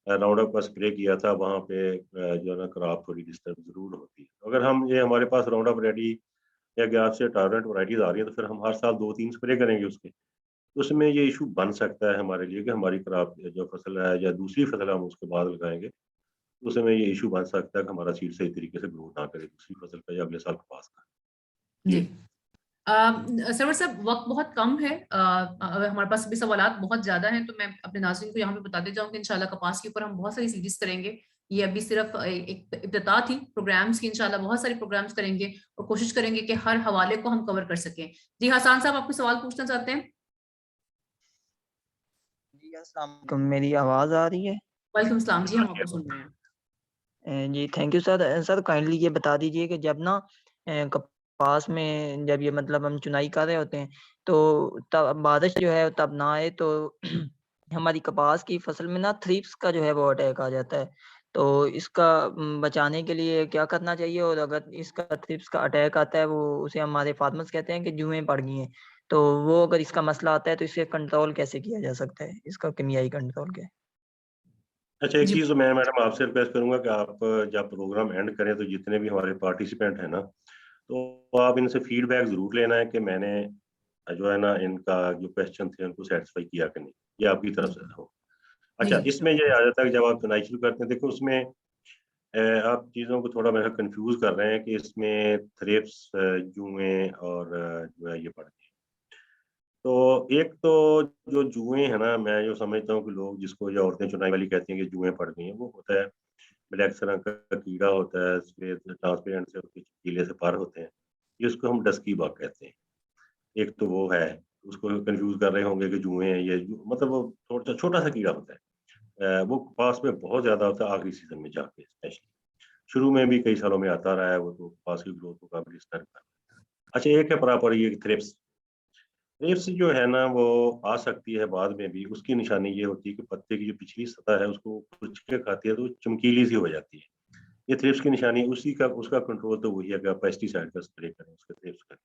राउंड अप का स्प्रे किया था, वहाँ पे जो है ना क्रॉप थोड़ी डिस्टर्ब ज़रूर होती है। अगर हम ये हमारे पास राउंड अप रेडी या गैप से टॉलरेंट वैराइटीज़ आ रही है, तो फिर हम हर साल 2-3 स्प्रे करेंगे उसके। तो उसमें ये इश्यू बन सकता है हमारे लिए कि हमारी क्रॉप जो फसल है या दूसरी फसल हम उसके बाद लगाएँगे, तो उसमें ये इश्यू बन सकता है कि हमारा सीड सही तरीके से ग्रो ना करे दूसरी फसल का या अगले साल कपास का। जी। जी। सरवर साहब, वक़्त बहुत कम है। हमारे पास अभी सवालात बहुत ज़्यादा हैं, तो मैं अपने नाज़रीन को यहाँ पे बताते जाऊँ कि इंशाल्लाह कपास के ऊपर हम बहुत सारी सीरीज़ करेंगे। ये अभी सिर्फ़ एक इब्तिदा थी प्रोग्राम्स की, इंशाल्लाह बहुत सारे प्रोग्राम्स करेंगे और कोशिश करेंगे कि हर हवाले को हम कवर कर सकें। जी, हसन साहब, आप कोई सवाल पूछना चाहते हैं? जी, अस्सलाम वालेकुम, मेरी आवाज़ आ रही है? वालेकुम सलाम जी, हम आपको सुन रहे हैं। जी, thank you sir. Sir kindly ये बता दीजिए कि जब ना कपास में जब ये मतलब हम चुनाई कर रहे होते हैं, तो तब बारिश जो है तब ना आए तो हमारी कपास की फसल में ना थ्रिप्स का जो है वो अटैक आ जाता है। तो इसका बचाने के लिए क्या करना चाहिए? और अगर इसका थ्रिप्स का अटैक आता है, वो उसे हमारे फार्मर्स कहते हैं कि जुएँ पड़ गई हैं। तो वो अगर इसका मसला आता है तो इसे कंट्रोल कैसे किया जा सकता है? इसका केमियाई कंट्रोल क्या है? अच्छा, एक जी। चीज़ तो मैं मैडम आपसे रिक्वेस्ट करूँगा कि आप जब प्रोग्राम एंड करें तो जितने भी हमारे पार्टिसिपेंट हैं ना, तो आप इनसे फीडबैक ज़रूर लेना है कि मैंने जो है ना इनका जो क्वेश्चन थे उनको सैटिस्फाई किया कि नहीं, ये आपकी तरफ से हो। अच्छा, जी। इसमें ये आ जाता है कि जब आप चुनाई शुरू करते हैं, देखो उसमें आप चीज़ों को थोड़ा मेरा कंफ्यूज कर रहे हैं कि इसमें थ्रिप्स, जुएं और जो है ये पड़ते हैं। तो एक तो जो जुएं हैं ना, मैं जो समझता हूँ कि लोग जिसको ये औरतें चुनाई वाली कहती हैं कि जुएं पड़ गई हैं, वो होता है ब्लैक रंग का कीड़ा होता है, सफेद ट्रांसपेरेंट से उसके चीले से पर होते हैं, ये उसको हम डस्की बग कहते हैं। एक तो वो है, उसको कंफ्यूज कर रहे होंगे कि जुएं हैं, ये मतलब वो थोड़ा छोटा सा कीड़ा होता है। वो कपास में बहुत ज्यादा होता है आखिरी सीजन में जाके, स्पेशली शुरू में भी कई सालों में आता रहा है, वो तो कपास की ग्रोथ को काफी डिस्टर्ब करता है। अच्छा, एक है प्रॉपर ये थ्रिप्स। थ्रिप्स जो है ना, वो आ सकती है बाद में भी। उसकी निशानी ये होती है कि पत्ते की जो पिछली सतह है उसको कुछ के खाती है तो वो चमकीली सी हो जाती है। ये थ्रिप्स की निशानी, उसी का उसका कंट्रोल तो वही है कि आप पेस्टिसाइड का स्प्रे करें उसके थ्रिप्स का।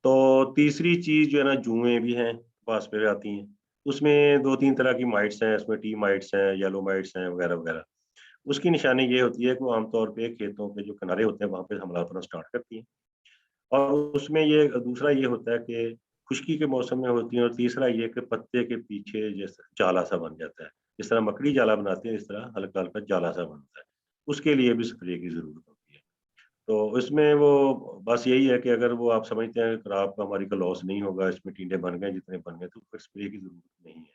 तो तीसरी चीज जो है ना, जुएं भी हैं, कपास पे आती हैं। उसमें 2-3 तरह की माइट्स हैं, उसमें टी माइट्स हैं, येलो माइट्स हैं, वगैरह वगैरह। उसकी निशानी ये होती है कि वो आमतौर पे खेतों के जो किनारे होते हैं वहाँ पे हमला करना स्टार्ट करती हैं। और उसमें ये दूसरा ये होता है कि खुश्की के मौसम में होती है, और तीसरा ये कि पत्ते के पीछे जैसे जाला सा बन जाता है। जिस तरह मकड़ी जाला बनाती है, इस तरह हल्का-हल्का जाला सा बनता है। उसके लिए भी स्प्रे की ज़रूरत होती है। तो इसमें वो बस यही है कि अगर वो आप समझते हैं क्रॉप का हमारी का लॉस नहीं होगा, इसमें टींडे बन गए जितने बन गए, तो फिर स्प्रे की ज़रूरत नहीं है।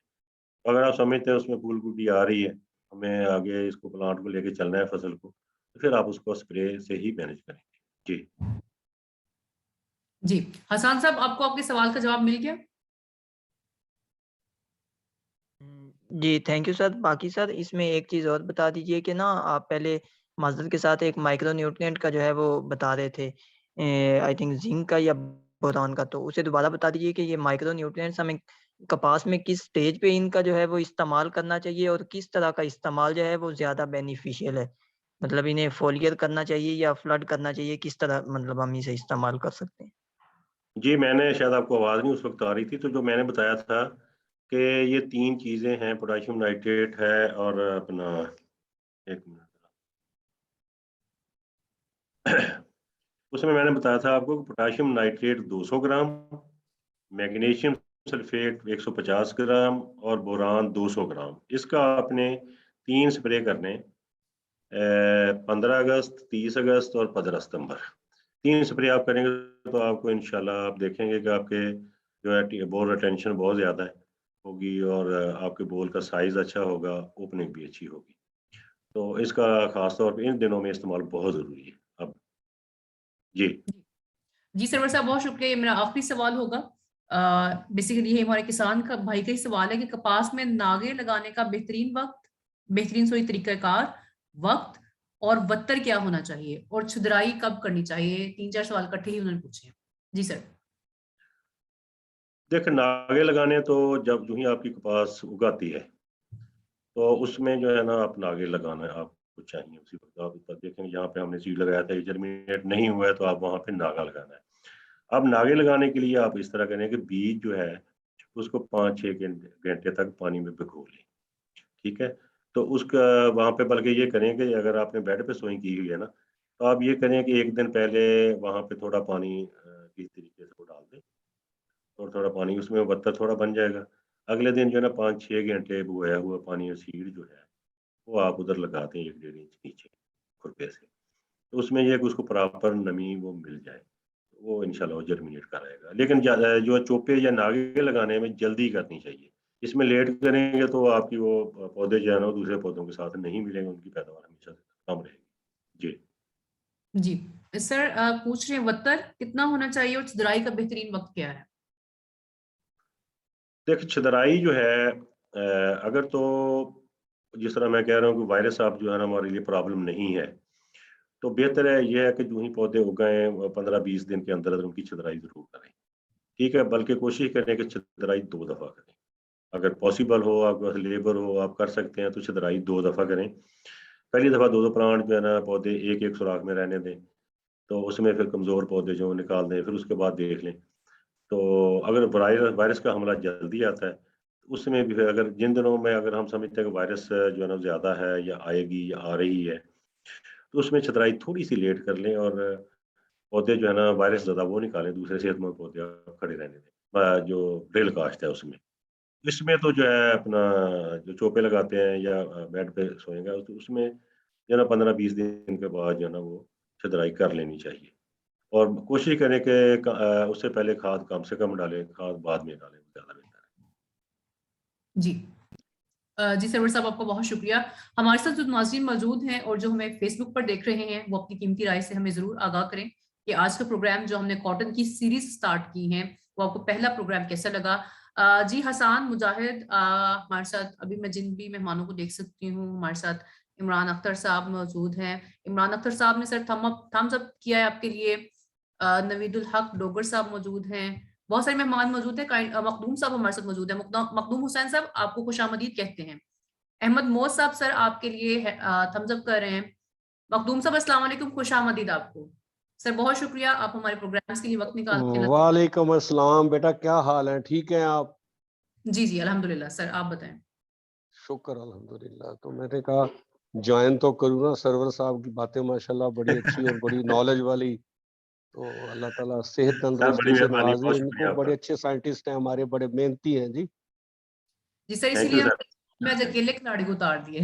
अगर आप समझते हैं उसमें फूल गुड्डी आ रही है, हमें आगे इसको प्लांट को लेके चलना है फसल को, तो फिर आप उसको स्प्रे से ही मैनेज करेंगे। जी। जी, हसन साहब, आपको आपके सवाल का जवाब मिल गया? जी, थैंक यू सर। बाकी सर इसमें एक चीज़ और बता दीजिए कि ना आप पहले माज़रत के साथ एक माइक्रो न्यूट्रिएंट का जो है वो बता रहे थे। आई थिंक ज़िंक का या बोरान का, तो उसे दोबारा बता दीजिए कि ये माइक्रो न्यूट्रिएंट्स हमें कपास में किस स्टेज पे इनका जो है वो इस्तेमाल करना चाहिए और किस तरह का इस्तेमाल जो है वो ज़्यादा बेनिफिशियल है? मतलब इन्हें फ़ोलियर करना चाहिए या फ्लड करना चाहिए, किस तरह मतलब हम इसे इस्तेमाल कर सकते हैं? जी, मैंने शायद आपको आवाज़ नहीं उस वक़्त आ रही थी, तो जो मैंने बताया था कि ये 3 चीज़ें हैं, पोटेशियम नाइट्रेट है और अपना 1 मिनट उसमें मैंने बताया था आपको कि पोटेशियम नाइट्रेट 200 ग्राम, मैग्नीशियम सल्फेट 150 ग्राम और बोरान 200 ग्राम। इसका आपने 3 स्प्रे करने, 15 अगस्त, 30 अगस्त और 15 सितंबर। 3 स्प्रे आप करेंगे तो आपको इंशाल्लाह आप देखेंगे कि आपके जो है बॉल रिटेंशन बहुत ज़्यादा होगी, और आपके बॉल का साइज़ अच्छा होगा, ओपनिंग भी अच्छी होगी। तो इसका ख़ास तौर पे इन दिनों में इस्तेमाल बहुत ज़रूरी है अब। जी। जी सरवर साहब, बहुत शुक्रिया। ये मेरा आखिरी सवाल होगा। बेसिकली ये हमारे किसान का भाई का ही सवाल है कि कपास में नागे लगाने का बेहतरीन सोई तरीकाकार, वक्त और बत्तर क्या होना चाहिए, और छुदराई कब करनी चाहिए? 3-4 सवाल इकट्ठे ही उन्होंने पूछे हैं। जी सर। देखिए, नागे लगाने तो जब यूँ ही आपकी कपास उगाती है, तो उसमें जो है ना आप नागे लगाना है आपको चाहिए। उसी वक़्त आप तब देखेंगे जहाँ पे हमने सीड लगाया था, ये जर्मिनेट नहीं हुआ है, तो आप वहाँ पे नागा लगाना है। अब नागे लगाने के लिए आप इस तरह करें कि बीज जो है उसको 5-6 घंटे तक पानी में भिगो लें, ठीक है? तो उसका वहाँ पे बल्कि ये करें कि अगर आपने बेड पे सोइंग की हुई है ना, तो आप ये करें कि 1 दिन पहले वहाँ पे थोड़ा पानी इस तरीके से वो डाल दें, और थोड़ा पानी उसमें बत्तर थोड़ा बन जाएगा। अगले दिन जो है ना 5-6 घंटे भिगोया हुआ पानी और सीड जो है, वो आप उधर लगा दें 1 डेढ़ इंच नीचे खुरपे से। तो उसमें ये है कि उसको प्रॉपर नमी वो मिल जाए, वो इंशाल्लाह वो जर्मिनेट कराएगा। लेकिन ज़्यादा जो चोपे या नागे लगाने में जल्दी करनी चाहिए। इसमें लेट करेंगे तो आपकी वो पौधे जो है ना, वो दूसरे पौधों के साथ नहीं मिलेंगे, उनकी पैदावार हमेशा से कम रहेगी। जी। जी सर, पूछ रहे हैं बत्तर कितना होना चाहिए और छुदराई का बेहतरीन वक्त क्या है? देखिए, छिदराई जो है अगर तो जिस तरह मैं कह रहा हूँ कि वायरस आप जो है ना हमारे लिए प्रॉब्लम नहीं है, तो बेहतर है ये है कि जो ही पौधे उगाएँ 15-20 दिन के अंदर उनकी छिदराई ज़रूर करें। ठीक है? बल्कि कोशिश करें कि छिदराई 2 दफ़ा करें। अगर पॉसिबल हो, आपके पास लेबर हो, आप कर सकते हैं, तो छिदराई 2 दफ़ा करें। पहली दफ़ा 2-2 प्लांट जो है ना पौधे एक-एक सुराख में रहने दें, तो उसमें फिर कमज़ोर पौधे जो निकाल दें, फिर उसके बाद देख लें। तो अगर वायरस का हमला जल्दी आता है, तो उसमें भी फिर अगर जिन दिनों में अगर हम समझते हैं कि वायरस जो है ना ज़्यादा है या आएगी या आ रही है, तो उसमें छितराई थोड़ी-सी लेट कर लें, और पौधे जो है ना वायरस ज़्यादा वो निकालें, दूसरे सेहतमंद पौधे आप खड़े रहने दें। जो ड्रिल कास्ट है उसमें। इसमें तो जो है अपना जो चोपे लगाते हैं या बेड पे सोएगा तो उसमें जो है ना 15-20 दिन के बाद जो है ना वो छदराई कर लेनी चाहिए और कोशिश करें कि उससे पहले खाद कम से कम डालें, खाद बाद में डालें, ज़्यादा बेहतर है। जी जी सरवर साहब, आपका बहुत शुक्रिया। हमारे साथ जो नाज़रीन मौजूद हैं और जो हमें फेसबुक पर देख रहे हैं, वो अपनी कीमती राय से हमें जरूर आगाह करें कि आज का प्रोग्राम जो हमने कॉटन की सीरीज स्टार्ट की है, वो आपको पहला प्रोग्राम कैसा लगा। जी हसान मुजाहिद हमारे साथ, अभी मैं जिन भी मेहमानों को देख सकती हूँ, हमारे साथ इमरान अख्तर साहब मौजूद हैं। इमरान अख्तर साहब ने सर थम्स अप किया है आपके लिए। नवीदुल हक डोगर साहब मौजूद हैं। बहुत सारे मेहमान मौजूद हैं। मखदूम साहब हमारे साथ मौजूद है। मखदूम हुसैन साहब आपको खुशामदीद कहते हैं। अहमद मोज साहब सर आपके लिए थम्स अप कर रहे हैं। मखदूम साहब अस्सलाम वालेकुम, खुशामदीद आपको। सर बहुत शुक्रिया, आप हमारे प्रोग्राम्स के लिए वक्त निकाल के वालेकुम अस्सलाम बेटा, क्या हाल है? ठीक है आप? जी जी अल्हम्दुलिल्लाह। सर आप बताएं। शुक्र अल्हम्दुलिल्लाह। तो मैंने कहा ज्वाइन तो करूँ ना, सरवर साहब की बातें माशाल्लाह बड़ी अच्छी और बड़ी नॉलेज वाली। तो अल्लाह ताला सेहत सर तंदुरुस्ती बड़ी से मेहरबानी, नवाजे। बहुत इनको शुक्रिया बड़े आपका। अच्छे साइंटिस्ट हैं हमारे, बड़े मेहनती हैं जी। जी सर, थैंक यू इसीलिए सर। मैं आज अकेले खिलाड़ी को उतार दिए।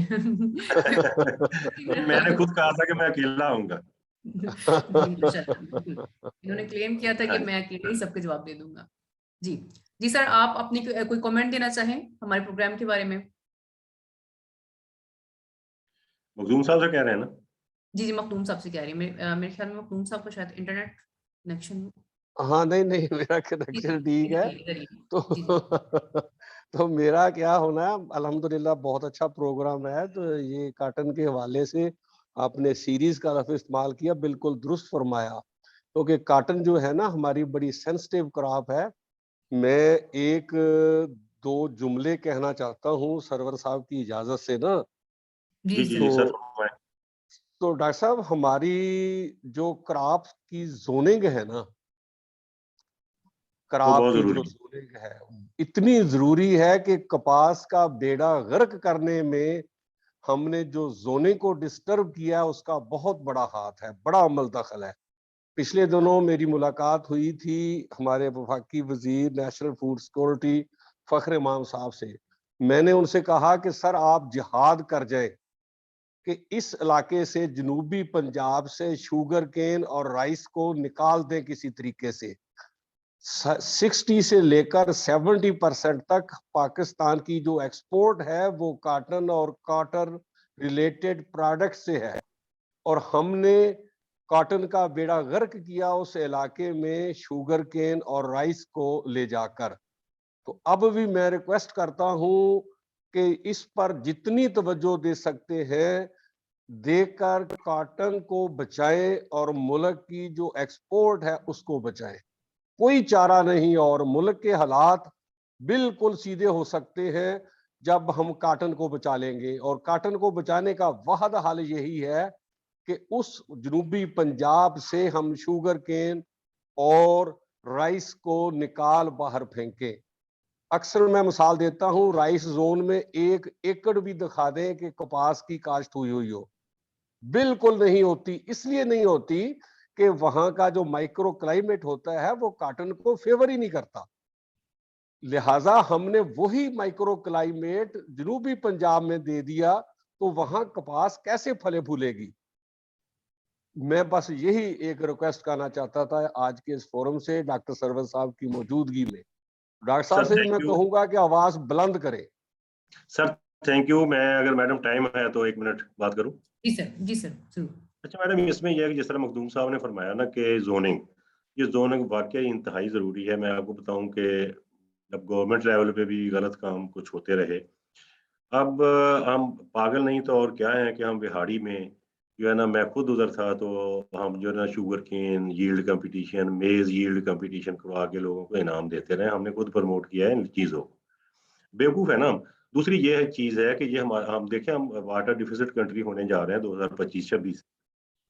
मैंने खुद कहा था कि मैं अकेला आऊंगा। जी माशाल्लाह, बिल्कुल। इन्होंने क्लेम किया था हाँ कि जी। मैं अकेले ही सबके जवाब दे दूंगा। जी जी सर, आप अपनी कोई कमेंट देना चाहें हमारे प्रोग्राम के बारे में? मखदूम साहब से कह रहे हैं ना? जी जी मखदूम साहब से कह रही है। मेरे ख्याल में मखदूम साहब को शायद इंटरनेट कनेक्शन। हाँ, नहीं, नहीं, मेरा जी जी, कनेक्शन ठीक है। इधर ही, तो जी जी तो मेरा क्या होना है, अल्हम्दुलिल्लाह बहुत अच्छा प्रोग्राम है। तो ये कॉटन के हवाले से आपने सीरीज का लफ्ज़ इस्तेमाल किया, बिल्कुल दुरुस्त फरमाया। क्योंकि कॉटन जो है ना हमारी बड़ी सेंसिटिव क्रॉप है। मैं 1-2 जुमले कहना चाहता हूँ सरवर साहब की इजाज़त से ना। जी जी, जी, सर। जी सर तो फरमाएं। तो डॉक्टर साहब, हमारी जो क्रॉप की ज़ोनिंग है ना, वो क्रॉप बहुत की ज़रूरी जो है। ज़ोनिंग है, इतनी ज़रूरी है कि कपास का बेड़ा गर्क करने में हमने जो ज़ोनिंग को डिस्टर्ब किया, उसका बहुत बड़ा हाथ है, बड़ा अमल दखल है। पिछले दिनों मेरी मुलाकात हुई थी हमारे वफाकी वज़ीर नेशनल फूड सिक्योरिटी फ़ख्र इमाम साहब से। मैंने उनसे कहा कि सर आप जिहाद कर जाएँ कि इस इलाके से, जनूबी पंजाब से शुगर केन और राइस को निकाल दें किसी तरीके से। 60 से लेकर 70% तक पाकिस्तान की जो एक्सपोर्ट है वो कॉटन और कॉटन रिलेटेड प्रोडक्ट से है। और हमने कॉटन का बेड़ा गर्क किया उस इलाके में शुगर केन और राइस को ले जाकर। तो अब भी मैं रिक्वेस्ट करता हूं कि इस पर जितनी तवज्जो दे सकते हैं देकर कॉटन को बचाएं और मुल्क की जो एक्सपोर्ट है उसको बचाएं। कोई चारा नहीं और मुल्क के हालात बिल्कुल सीधे हो सकते हैं जब हम कॉटन को बचा लेंगे। और कॉटन को बचाने का वाहद हल यही है कि उस जनूबी पंजाब से हम शुगर केन और राइस को निकाल बाहर फेंकें। अक्सर मैं मिसाल देता हूं, राइस जोन में 1 एकड़ भी दिखा दें कि कपास की काश्त हुई हुई हो, बिल्कुल नहीं होती। इसलिए नहीं होती कि वहां का जो माइक्रो क्लाइमेट होता है वो कॉटन को फेवर ही नहीं करता। लिहाजा हमने वही माइक्रो क्लाइमेट जनूबी पंजाब में दे दिया, तो वहां कपास कैसे फले फूलेगी। मैं बस यही एक रिक्वेस्ट करना चाहता था आज के इस फोरम से, डॉक्टर सरवर साहब की मौजूदगी में। डॉक्टर साहब सर से भी थैंक मैं यू। कहूंगा कि आवाज बुलंद करें। Sir thank you. मैं अगर मैडम टाइम है तो 1 मिनट बात करूं? जी सर, जी सर जरूर। अच्छा मैडम, इसमें यह है कि जिस तरह मखदूम साहब ने फरमाया ना कि जोनिंग, ये जोनिंग वाकई इंतहाई ज़रूरी है। मैं आपको बताऊं कि अब गवर्नमेंट लेवल पे भी गलत काम कुछ होते रहे। अब हम पागल नहीं तो और क्या है कि हम बिहाड़ी में जो है ना, मैं खुद उधर था तो हम जो है ना शुगर केन यील्ड कंपटीशन, मेज़ यील्ड कंपटीशन करवा के लोगों को इनाम देते रहे। हमने खुद प्रमोट किया है इन चीज़ों को। बेवकूफ़ है ना हम। दूसरी ये चीज़ है कि ये हम देखें, हम वाटर डिफिसिट कंट्री होने जा रहे हैं 2025-26।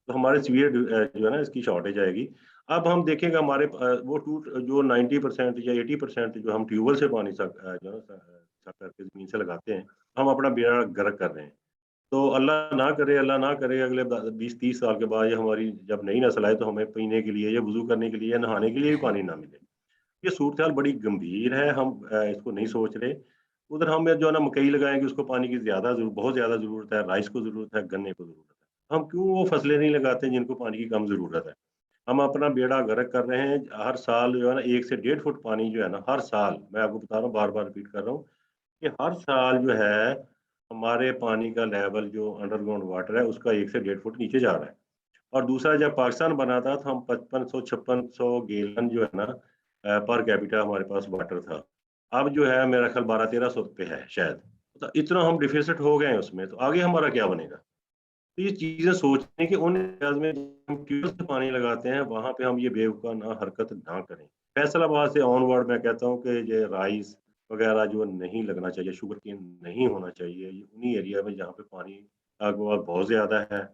तो हमारे सीवियर जो है ना इसकी शॉर्टेज आएगी। अब हम देखेंगे हमारे वो टूट जो 90% या 80% जो हम ट्यूबवेल से पानी जो है ना सक करके ज़मीन से लगाते हैं, हम अपना बेड़ा गर्क कर रहे हैं। तो अल्लाह ना करे अगले 20-30 साल के बाद ये हमारी जब नई नस्ल आए तो हमें पीने के लिए या वज़ू करने के लिए या नहाने के लिए भी पानी ना मिले। ये सूरत-हाल बड़ी गंभीर है, हम इसको नहीं सोच रहे। उधर हम जो है ना मकई लगाएंगे, उसको पानी की बहुत ज्यादा जरूरत है, राइस को जरूरत है, गन्ने को जरूरत है। हम क्यों वो फसलें नहीं लगाते जिनको पानी की कम जरूरत है? हम अपना बेड़ा गर्क कर रहे हैं। हर साल जो है ना 1 से 1.5 फुट पानी जो है ना, हर साल, मैं आपको बता रहा हूँ, बार बार रिपीट कर रहा हूँ कि हर साल जो है हमारे पानी का लेवल जो अंडरग्राउंड वाटर है उसका 1 से 1.5 फुट नीचे जा रहा है। और दूसरा, जब पाकिस्तान बना था तो हम 5500-5600 गैलन जो है ना पर कैपिटा हमारे पास वाटर था। अब जो है मेरा ख्याल 1200-1300 पे है शायद। तो इतना हम डिफिसिट हो गए हैं उसमें, तो आगे हमारा क्या बनेगा? तो ये चीजें सोचने की उन एरियाज में हम ट्यूबवेल से पानी लगाते हैं, वहां पे हम ये बेवकूफाना हरकत ना करें। फैसलाबाद से ऑनवर्ड मैं कहता हूँ कि ये राइस वगैरह जो नहीं लगना चाहिए, शुगर केन नहीं होना चाहिए, ये उन्हीं एरिया में जहाँ पे पानी बहुत ज्यादा है,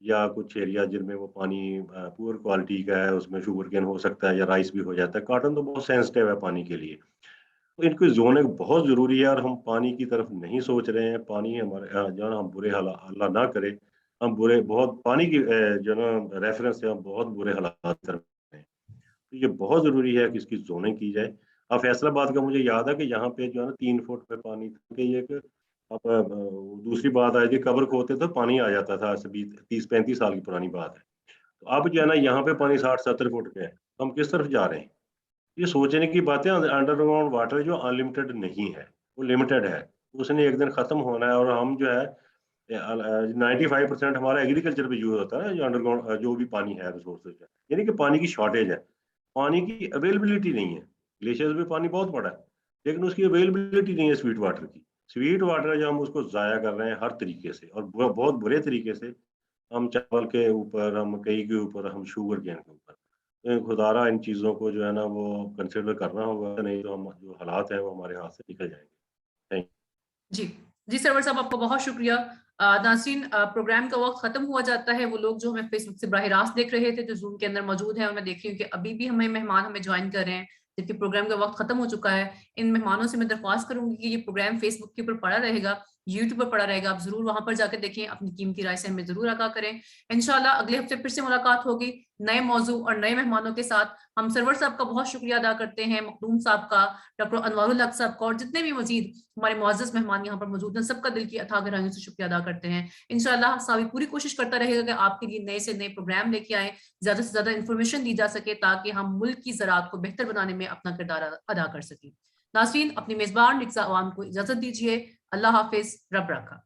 या कुछ एरिया जिनमें वो पानी पुअर क्वालिटी का है, उसमें शुगर केन हो सकता है या राइस भी हो जाता है। कॉटन तो बहुत सेंसिटिव है पानी के लिए, तो इनको जोने बहुत जरूरी है। और हम पानी की तरफ नहीं सोच रहे हैं। पानी हमारे जो है ना, हम बुरे हालात, अल्लाह ना करे, हम बुरे बहुत पानी की जो है ना रेफरेंस से हम बहुत बुरे हालात की तरफ हैं। तो ये बहुत जरूरी है कि इसकी जोनिंग की जाए। अब फैसलाबाद का मुझे याद है कि यहाँ पे जो है ना 3 फुट पे पानी था कि ये अब दूसरी बात आई थी, कब्र खोदते तो पानी आ जाता था। 30-35 साल की पुरानी बात है। तो अब जो है ना यहाँ पे पानी 60-70 फुट पे है, तो हम किस तरफ जा रहे हैं? ये सोचने की बातें। अंडरग्राउंड वाटर जो अनलिमिटेड नहीं है, वो लिमिटेड है। उसने एक दिन खत्म होना है। और हम जो है 95% हमारा एग्रीकल्चर पे यूज होता है, जो अंडरग्राउंड जो भी पानी है रिसोर्सेज है, यानी कि पानी की शॉर्टेज है, पानी की अवेलेबिलिटी नहीं है। ग्लेशियर्स में पानी बहुत बड़ा है, लेकिन उसकी अवेलेबिलिटी नहीं है स्वीट वाटर की। स्वीट वाटर जो हम उसको जाया कर रहे हैं हर तरीके से, और बहुत बुरे तरीके से। हम चावल के ऊपर, हम मकई के ऊपर, हम शुगर केन के ऊपर। खुदारा इन चीज़ों को जो है ना वो कंसिडर करना होगा, नहीं तो हम जो हालात हैं वो हमारे हाथ से निकल जाएंगे। थैंक जी जी सरवर साहब, आपका बहुत शुक्रिया। नाज़रीन, प्रोग्राम का वक्त खत्म हुआ जाता है। वो लोग जो हमें फेसबुक से बराह रास्त देख रहे थे, जो जूम के अंदर मौजूद है, और मैं देख रही हूँ कि अभी भी हमें मेहमान हमें ज्वाइन कर रहे हैं, जबकि प्रोग्राम का वक्त खत्म हो चुका है। इन मेहमानों से मैं दरख्वास्त करूंगी कि ये प्रोग्राम फेसबुक के ऊपर पड़ा रहेगा, यूट्यूब पर पड़ा रहेगा, आप जरूर वहां पर जाकर देखें, अपनी कीमती राय से हमें जरूर आगाह करें। इंशाल्लाह अगले हफ्ते फिर से मुलाकात होगी नए मौजू और नए मेहमानों के साथ। हम सरवर साहब का बहुत शुक्रिया अदा करते हैं, मखदूम साहब का, डॉक्टर अनवारुल हक साहब का, और जितने भी मजीद हमारे मुअज़्ज़ज़ मेहमान यहाँ पर मौजूद हैं, सबका दिल की अथाह गहराइयों से शुक्रिया अदा करते हैं। इंशाल्लाह सावी पूरी कोशिश करता रहेगा कि आपके लिए नए से नए प्रोग्राम लेके आए, ज्यादा से ज्यादा इंफॉर्मेशन दी जा सके, ताकि हम मुल्क की ज़राअत को बेहतर बनाने में अपना किरदार अदा कर सकें। नाज़रीन, अपनी मेजबान रिक्सा अवाम को इजाजत दीजिए। अल्लाह हाफिज, रब रखा।